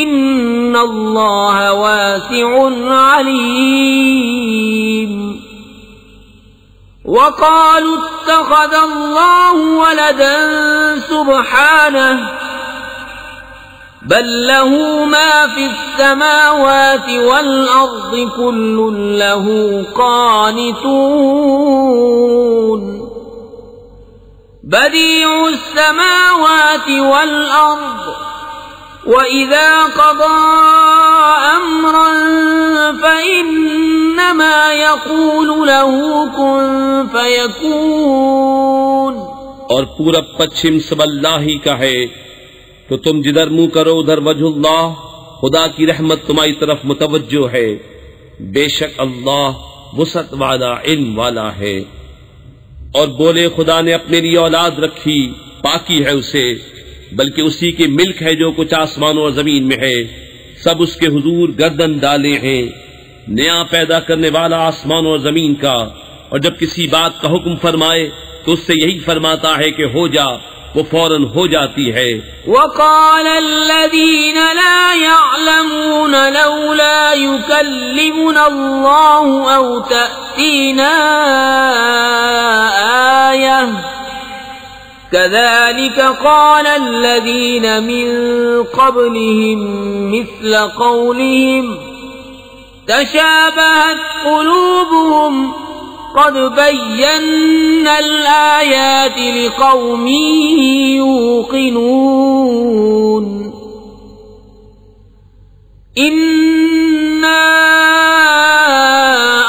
इन्नल्लाह वासिउन अलीम। वक़ालू इत्तख़ज़ल्लाहु वलदन सुब्हानह बल लहू मा फ़िस्समावाति वल अर्ज़ि कुल्लुन लहू क़ानितून बदीउस समावाति वल अर्ज़ वइज़ा क़ज़ा अम्रन फ़इन्नमा यक़ूलु लहू कुन फ़यकून। और पूरब पश्चिम सब अल्लाह ही का है, तो तुम जिधर मुंह करो उधर वजहुल्लाह, खुदा की रहमत तुम्हारी तरफ मुतवज्जो है। बेशक अल्लाह वसअत वाला इल्म वाला है। और बोले खुदा ने अपने लिए औलाद रखी, पाकी है उसे, बल्कि उसी की मिल्क है जो कुछ आसमानों और जमीन में है। सब उसके हुजूर गर्दन डाले हैं। नया पैदा करने वाला आसमानों और जमीन का, और जब किसी बात का हुक्म फरमाए तो उससे यही फरमाता है कि हो जा, वो फौरन हो जाती है। वक़ाल अल्लज़ीन ला यअलमून लौला युकल्लिमुना अल्लाहु औ तअतीना आयह कज़ालिक क़ाल अल्लज़ीन मिन क़ब्लिहिम मिस्ल क़ौलिहिम तशाबहत क़ुलूबुहुम क़द बय्यन्ना अल-आयाति लिक़ौमिन यूक़िनून। इन्ना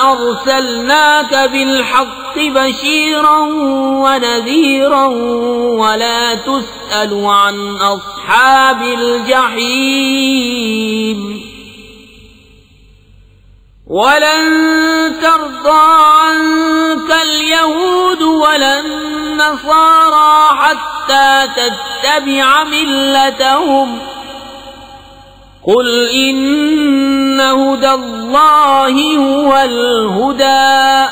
अरसलनाक बिल-हक़्क़ि बशीरन व नज़ीरन वला तुस्अलु अन अस्हाबिल जहीम। वलन तर्दा अन्कल यहूद वलन नसारा हत्ता तत्तबिअ मिल्लतहुम قل إن هدى الله هو الهدى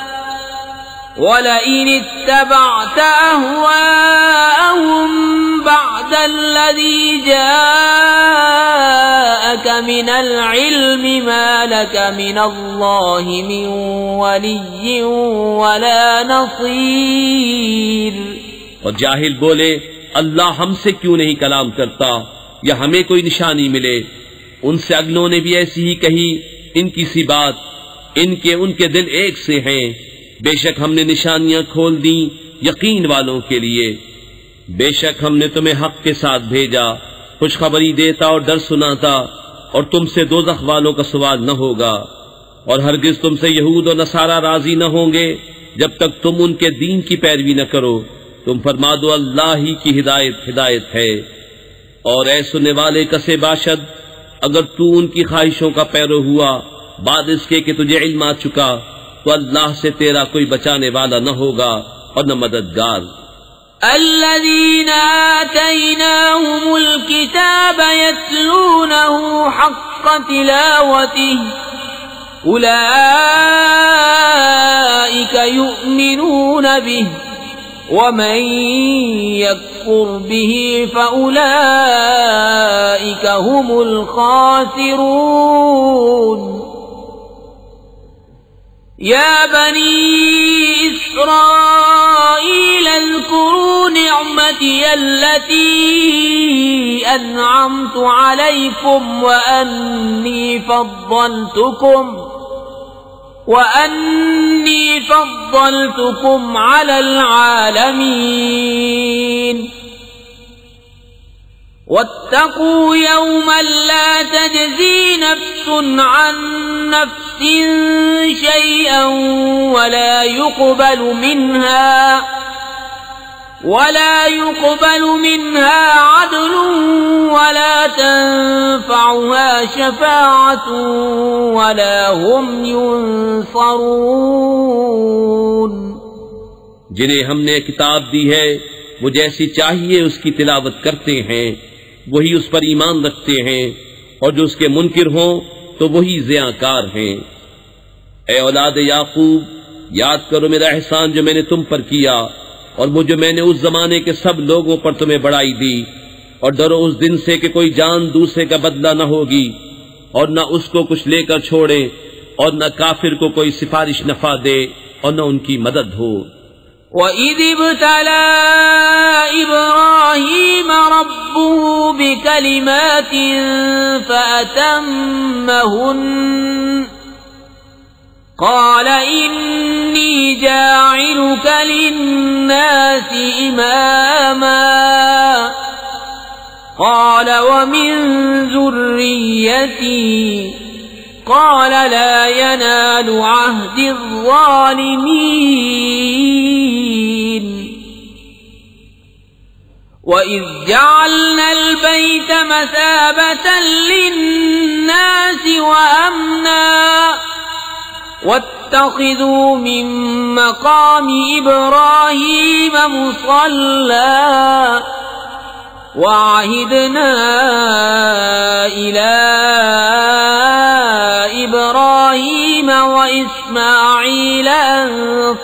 ولئن اتبعت أهواءهم بعد الذي جاءك من العلم ما لك من الله من ولي ولا نصير. और जाहिल बोले अल्लाह हमसे क्यों नहीं कलाम करता या हमें कोई निशानी मिले। उनसे अगलों ने भी ऐसी ही कही इनकी सी बात, इनके उनके दिल एक से हैं। बेशक हमने निशानियां खोल दी यकीन वालों के लिए। बेशक हमने तुम्हें हक के साथ भेजा, खुशखबरी देता और डर सुनाता, और तुमसे दोज़ख वालों का सवाल न होगा। और हरगिज तुमसे यहूद और नसारा राजी न होंगे जब तक तुम उनके दीन की पैरवी न करो। तुम फरमा दो अल्लाह ही की हिदायत हिदायत है। और ऐ सुनने वाले कसे बाशद, अगर तू उनकी ख्वाहिशों का पैरो हुआ बाद इसके कि तुझे इल्म आ चुका, तो अल्लाह से तेरा कोई बचाने वाला न होगा और न मददगार। الذين آتيناهم الكتاب يتلونه حق تلاوته أولئك يؤمنون به ومن يكفر به فأولئك هم الخاسرون. يا بني إسرائيل اذكروا نعمتي التي أنعمت عليكم وأني فضلتكم على العالمين. واتقوا يوما لا تجزي نفس عن نفس شيئا ولا يقبل منها عدل ولا تنفعها شفاعة ولا هم ينصرون. जिन्हें हमने किताब दी है वो जैसी चाहिए उसकी तिलावत करते हैं, वही उस पर ईमान रखते हैं, और जो उसके मुनकिर हों तो वही ज़ियाकार हैं। ए औलाद याकूब, याद करो मेरा एहसान जो मैंने तुम पर किया, और वो जो मैंने उस जमाने के सब लोगों पर तुम्हें बढ़ाई दी। और डरो उस दिन से कि कोई जान दूसरे का बदला न होगी, और न उसको कुछ लेकर छोड़े, और न काफिर को कोई सिफारिश नफा दे, और न उनकी मदद हो। وَإِذِ ابْتَلَى إِبْرَاهِيمَ رَبُّهُ بِكَلِمَاتٍ فَأَتَمَّهُنَّ قَالَ إِنِّي جَاعِلُكَ لِلنَّاسِ إِمَامًا قَالَ وَمِن ذُرِّيَّتِي قال لا ينال عهد الظالمين. وإذ جعلنا البيت مثابة للناس وأمنا واتخذوا من مقام إبراهيم مصلى وعهدنا إلى إبراهيم وإسماعيل أن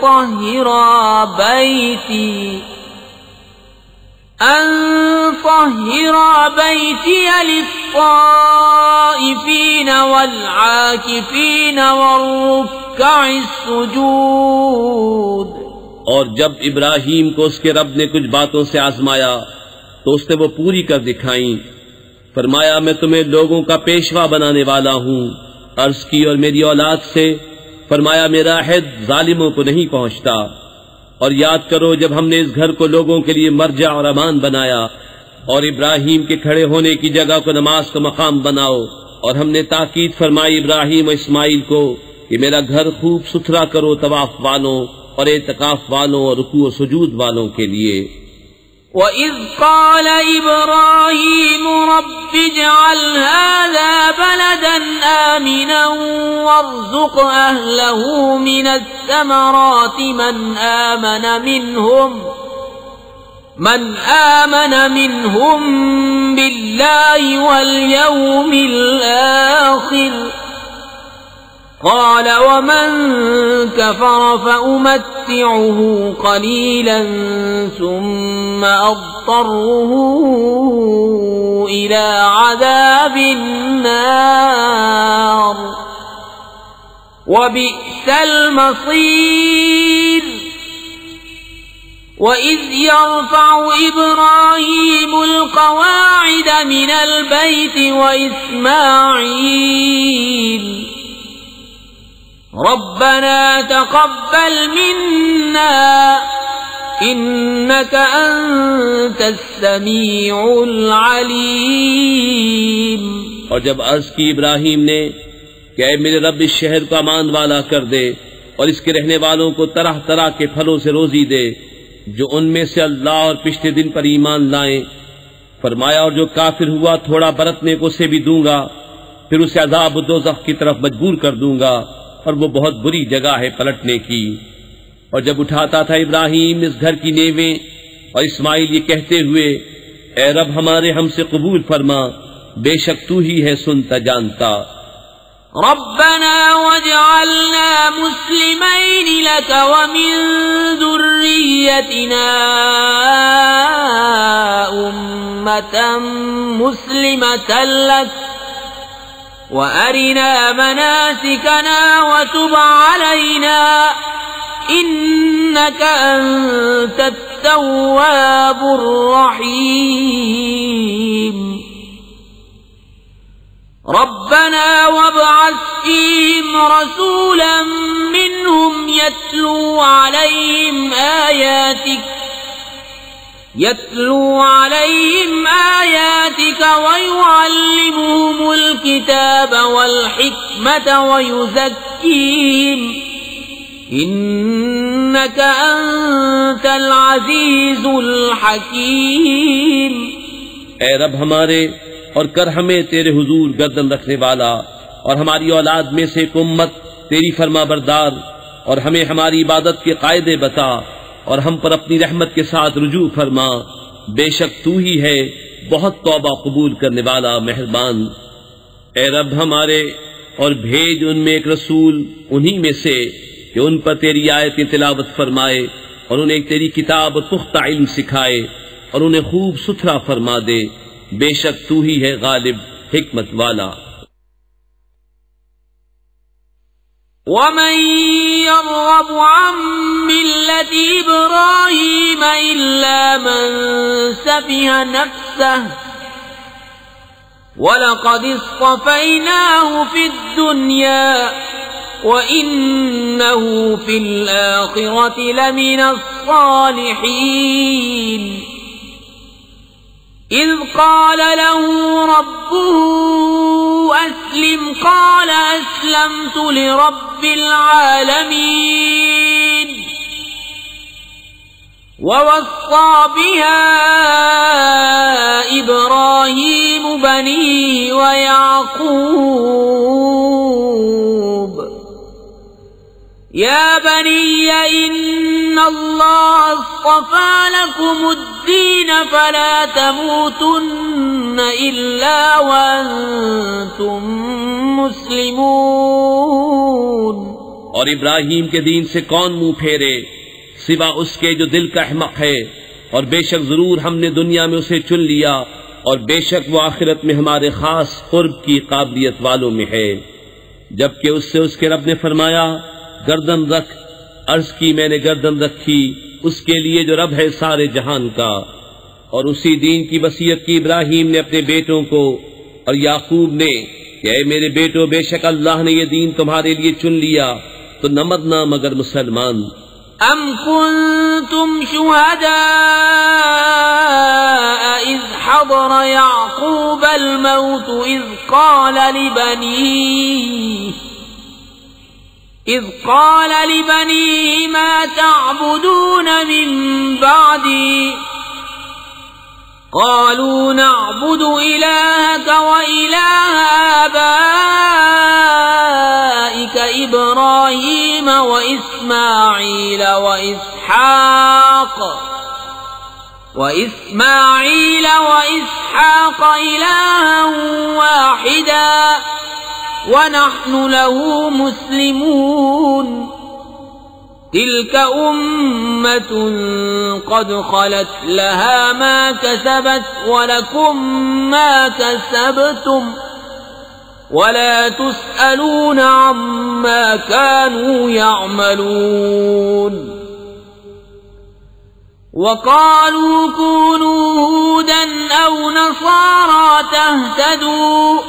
طهرا بيتي للطائفين والعاكفين والركع السجود. और जब इब्राहीम को उसके रब ने कुछ बातों से आजमाया तो उसने वो पूरी कर दिखाई। फरमाया मैं तुम्हें लोगों का पेशवा बनाने वाला हूँ। अर्ज की और मेरी औलाद से, फरमाया मेरा अहद जालिमों को नहीं पहुँचता। और याद करो जब हमने इस घर को लोगों के लिए मरजा और अमान बनाया, और इब्राहीम के खड़े होने की जगह को नमाज का मकाम बनाओ, और हमने ताकीद फरमाई इब्राहीम और इस्माइल को कि मेरा घर खूब सुथरा करो तवाफ वालों और एतकाफ वालों और रुकू और सुजूद वालों के लिए। وَإِذْ قَالَ إِبْرَاهِيمُ رَبِّ اجْعَلْ هَذَا بَلَدًا آمِنًا وَارْزُقْ أَهْلَهُ مِنَ الثَّمَرَاتِ مَنْ آمَنَ مِنْهُمْ بالله واليوم الآخر قال ومن كفر فأمتعه قليلا ثم أضطره إلى عذاب النار وبئس المصير وإذ يرفع إبراهيم القواعد من البيت وإسماعيل ربنا تقبل منا إنك أنت السميع العليم। और जब अर्ज की इब्राहिम ने कि ऐ मेरे रब इस शहर को अमान वाला कर दे और इसके रहने वालों को तरह तरह के फलों से रोजी दे जो उनमें से अल्लाह और पिछले दिन पर ईमान लाएं, फरमाया और जो काफिर हुआ थोड़ा बरतने को उसे भी दूंगा, फिर उसे अज़ाब दोज़ख की तरफ मजबूर कर दूंगा और वो बहुत बुरी जगह है पलटने की। और जब उठाता था इब्राहिम इस घर की नेवें और इस्माइल ये कहते हुए ऐ रब हमारे हमसे कबूल फरमा, बेशक तू ही है सुनता जानता। रब्बना वजअलना मुस्लिमैन लक व मिन ज़ुर्रिय्यतिना उम्मतन मुस्लिमतन लक व अरिना मनासिकना व तुब अलैना इन्नक अंतत तव्वाबुर रहीम। रब्बना वब्अथ फीहिम रसूला मिनहुम यत्लू अलैहिम आयातिक वयुअल्लिमुहुमुल किताब वल हिकमत वयुज़क्कीहिम इन्नक अंतल अज़ीज़ुल हकीम। ऐ रब हमारे और कर हमें तेरे हुजूर गर्दन रखने वाला और हमारी औलाद में से एक उम्मत तेरी फरमा बरदार, और हमें हमारी इबादत के कायदे बता और हम पर अपनी रहमत के साथ रुजू फरमा, बेशक तू ही है बहुत तौबा कबूल करने वाला मेहरबान। ऐ रब हमारे और भेज उनमें एक रसूल उन्हीं में से कि उन पर तेरी आयतें तिलावत फरमाए और उन्हें तेरी किताब और पुख्ता इल्म सिखाए और उन्हें खूब सुथरा फरमा दे, बेशक तू ही है गालिब हिकमत वाला। वमन यरगबु अन मिल्लति इब्राहीम इल्ला मन सफिह नफ्सह वलक़द इस्तफ़ैनाहु फ़िद दुनिया वइन्नहु फ़िल आख़िरति लमिनस सालिहीन। إذ قال له ربه أسلم قال أسلمت لرب العالمين ووصى بها إبراهيم بنيه ويعقوب يا بني إن الله اصطفى لكم الدين فلا تموتن إلا وأنتم مسلمون। और इब्राहिम के दीन से कौन मुंह फेरे सिवा उसके जो दिल का अहमक है, और बेशक जरूर हमने दुनिया में उसे चुन लिया और बेशक वो आखिरत में हमारे खास कुर्ब की काबिलियत वालों में है। जबकि उससे उसके रब ने फरमाया गर्दन रख, अर्ज की मैंने गर्दन रखी उसके लिए जो रब है सारे जहान का। और उसी दीन की वसीयत की इब्राहिम ने अपने बेटों को और याकूब ने कि ऐ मेरे बेटो बेशक अल्लाह ने ये दीन तुम्हारे लिए चुन लिया तो न मरना मगर मुसलमान। अम कुंतुम शुहदा इज़ हदर याकूब अल मौत إذ قال لبنيه ما تعبدون من بعدي قالوا نعبد إلهك وإله آبائك إبراهيم وإسماعيل وإسحاق وإسماعيل وإسحاق إلها واحدا ونحن له مسلمون تلك أمة قد خلت لها ما كسبت ولكم ما كسبتم ولا تسألون عما كانوا يعملون وقالوا كونوا هودا أو نصارى تهتدوا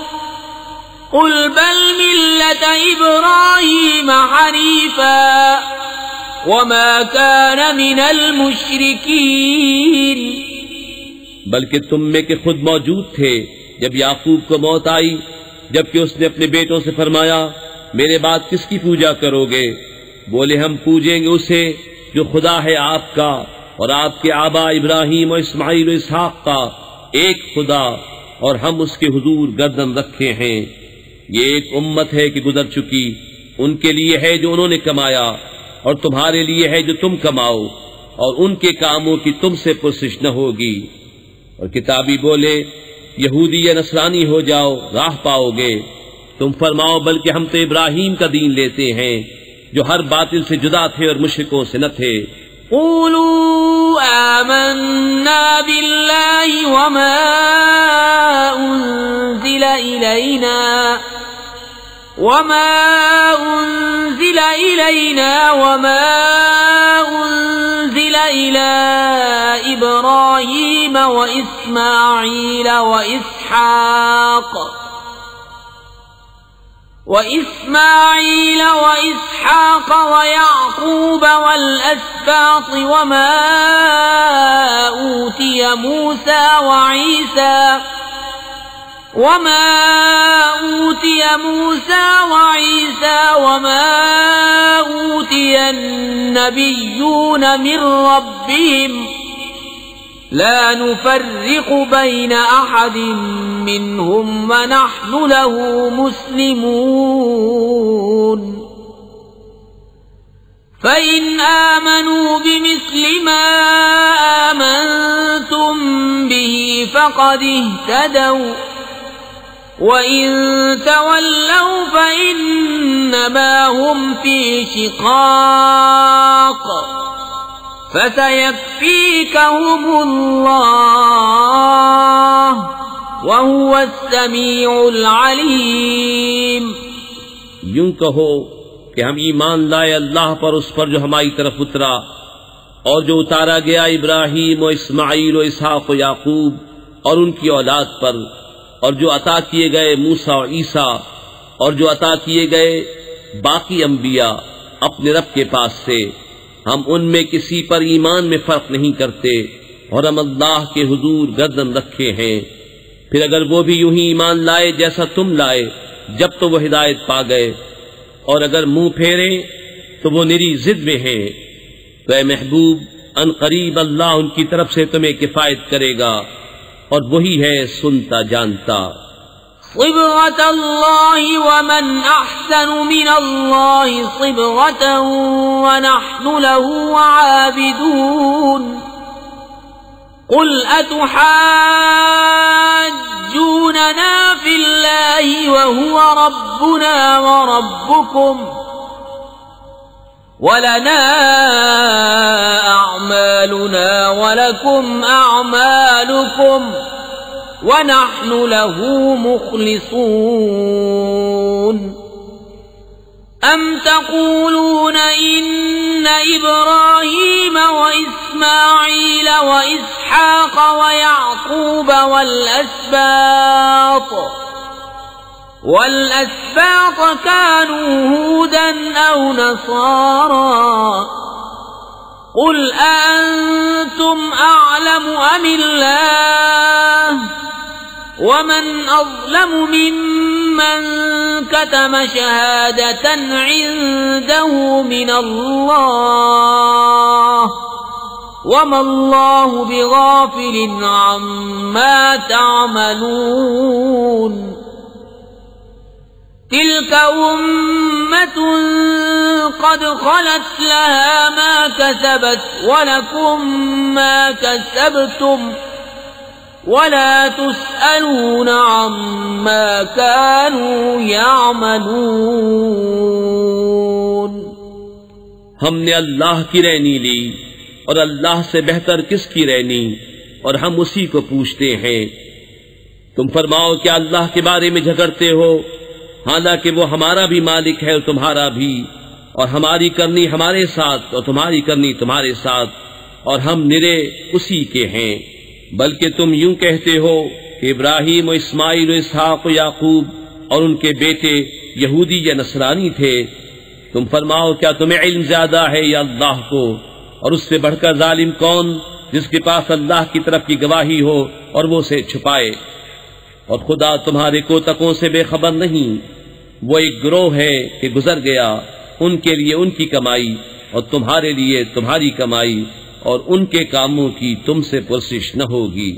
قل بل ملة إبراهيم حنيفا وما كان من المشركين बल्कि तुम में के खुद मौजूद थे जब याकूब को मौत आई, जबकि उसने अपने बेटों से फरमाया मेरे बाद किसकी पूजा करोगे? बोले हम पूजेंगे उसे जो खुदा है आपका और आपके आबा इब्राहिम और इस्माइल और इसहाक का एक खुदा, और हम उसके हुजूर गर्दन रखे हैं। ये एक उम्मत है कि गुजर चुकी, उनके लिए है जो उन्होंने कमाया और तुम्हारे लिए है जो तुम कमाओ, और उनके कामों की तुमसे पुरसिश न होगी। और किताबी बोले यहूदी या नसरानी हो जाओ, राह पाओगे। तुम फरमाओ बल्कि हम तो इब्राहिम का दीन लेते हैं जो हर बातिल से जुदा थे और मुशरिकों से न थे। क़ूलू आमन्ना बिल्लाहि वमा उन्ज़िला इलैना वमा उन्ज़िला इला इब्राहीम व इस्माईल व इस्हाक व याक़ूब वल्अस्बात वमा ऊतिय मूसा وعيسى وما أوتي النبيون من ربهم لا نفرق بين أحد منهم ونحن له مسلمون فإن آمنوا بمثل ما آمنتم به فقد اهتدوا وإن تولوا فإنما هم في شقاق فسيكفيكهم الله وهو السميع العليم। यूं कहो कि हम ईमान लाए अल्लाह पर, उस पर जो हमारी तरफ उतरा और जो उतारा गया इब्राहिम और इस्माइल और इसहाक और याकूब और उनकी औलाद पर, और जो अता किए गए मूसा और ईसा, और जो अता किए गए बाकी अंबिया अपने रब के पास से। हम उनमें किसी पर ईमान में फर्क नहीं करते और हम अल्लाह के हुजूर गर्दन रखे हैं। फिर अगर वो भी यूं ही ईमान लाए जैसा तुम लाए जब तो वो हिदायत पा गए, और अगर मुंह फेरे तो वो निरी जिद में हैं। तो ऐ महबूब अनकरीब अल्लाह उनकी तरफ से तुम्हें किफायत करेगा और वही है सुनता जानता। सिबगतल्लाहि वमन अहसनु मिनल्लाहि सिबगतन वनहनु लहु आबिदून कुल अतुहाज्जूनना फिल्लाहि वहुवा रब्बुना व रब्बुकुम वलना अअमालुना वलकुम अअमालुकुम वनहनु लहु मुखलिसून अम तक़ूलून इन्न इब्राहीम व इस्माईल व इसहाक व याक़ूब والأسباط كانوا هودا أو نصارى قل أأنتم أعلم أم الله ومن أظلم ممن كتم شهادة عنده من الله وما الله بغافل عما تعملون तिल्क उम्मतुन क़द ख़लत लहा मा कसबत वलकुम मा कसबतुम वला तुस्अलून अम्मा कानू यअमलून। हमने अल्लाह की रहनी ली और अल्लाह से बेहतर किसकी रहनी, और हम उसी को पूछते हैं। तुम फरमाओ क्या अल्लाह के बारे में झगड़ते हो, हालांकि वो हमारा भी मालिक है और तुम्हारा भी, और हमारी करनी हमारे साथ और तुम्हारी करनी तुम्हारे साथ, और हम निरे उसी के हैं। बल्कि तुम यूं कहते हो कि इब्राहीम और इस्माइल और इसहाक और याकूब और उनके बेटे यहूदी या नसरानी थे। तुम फरमाओ क्या तुम्हें इल्म ज्यादा है या अल्लाह को, और उससे बढ़कर जालिम कौन जिसके पास अल्लाह की तरफ की गवाही हो और वो उसे छुपाए। और खुदा तुम्हारे कोतकों से बेखबर नहीं, वो एक गिरोह है कि गुजर गया, उनके लिए उनकी कमाई और तुम्हारे लिए तुम्हारी कमाई, और उनके कामों की तुमसे पुरसिश न होगी।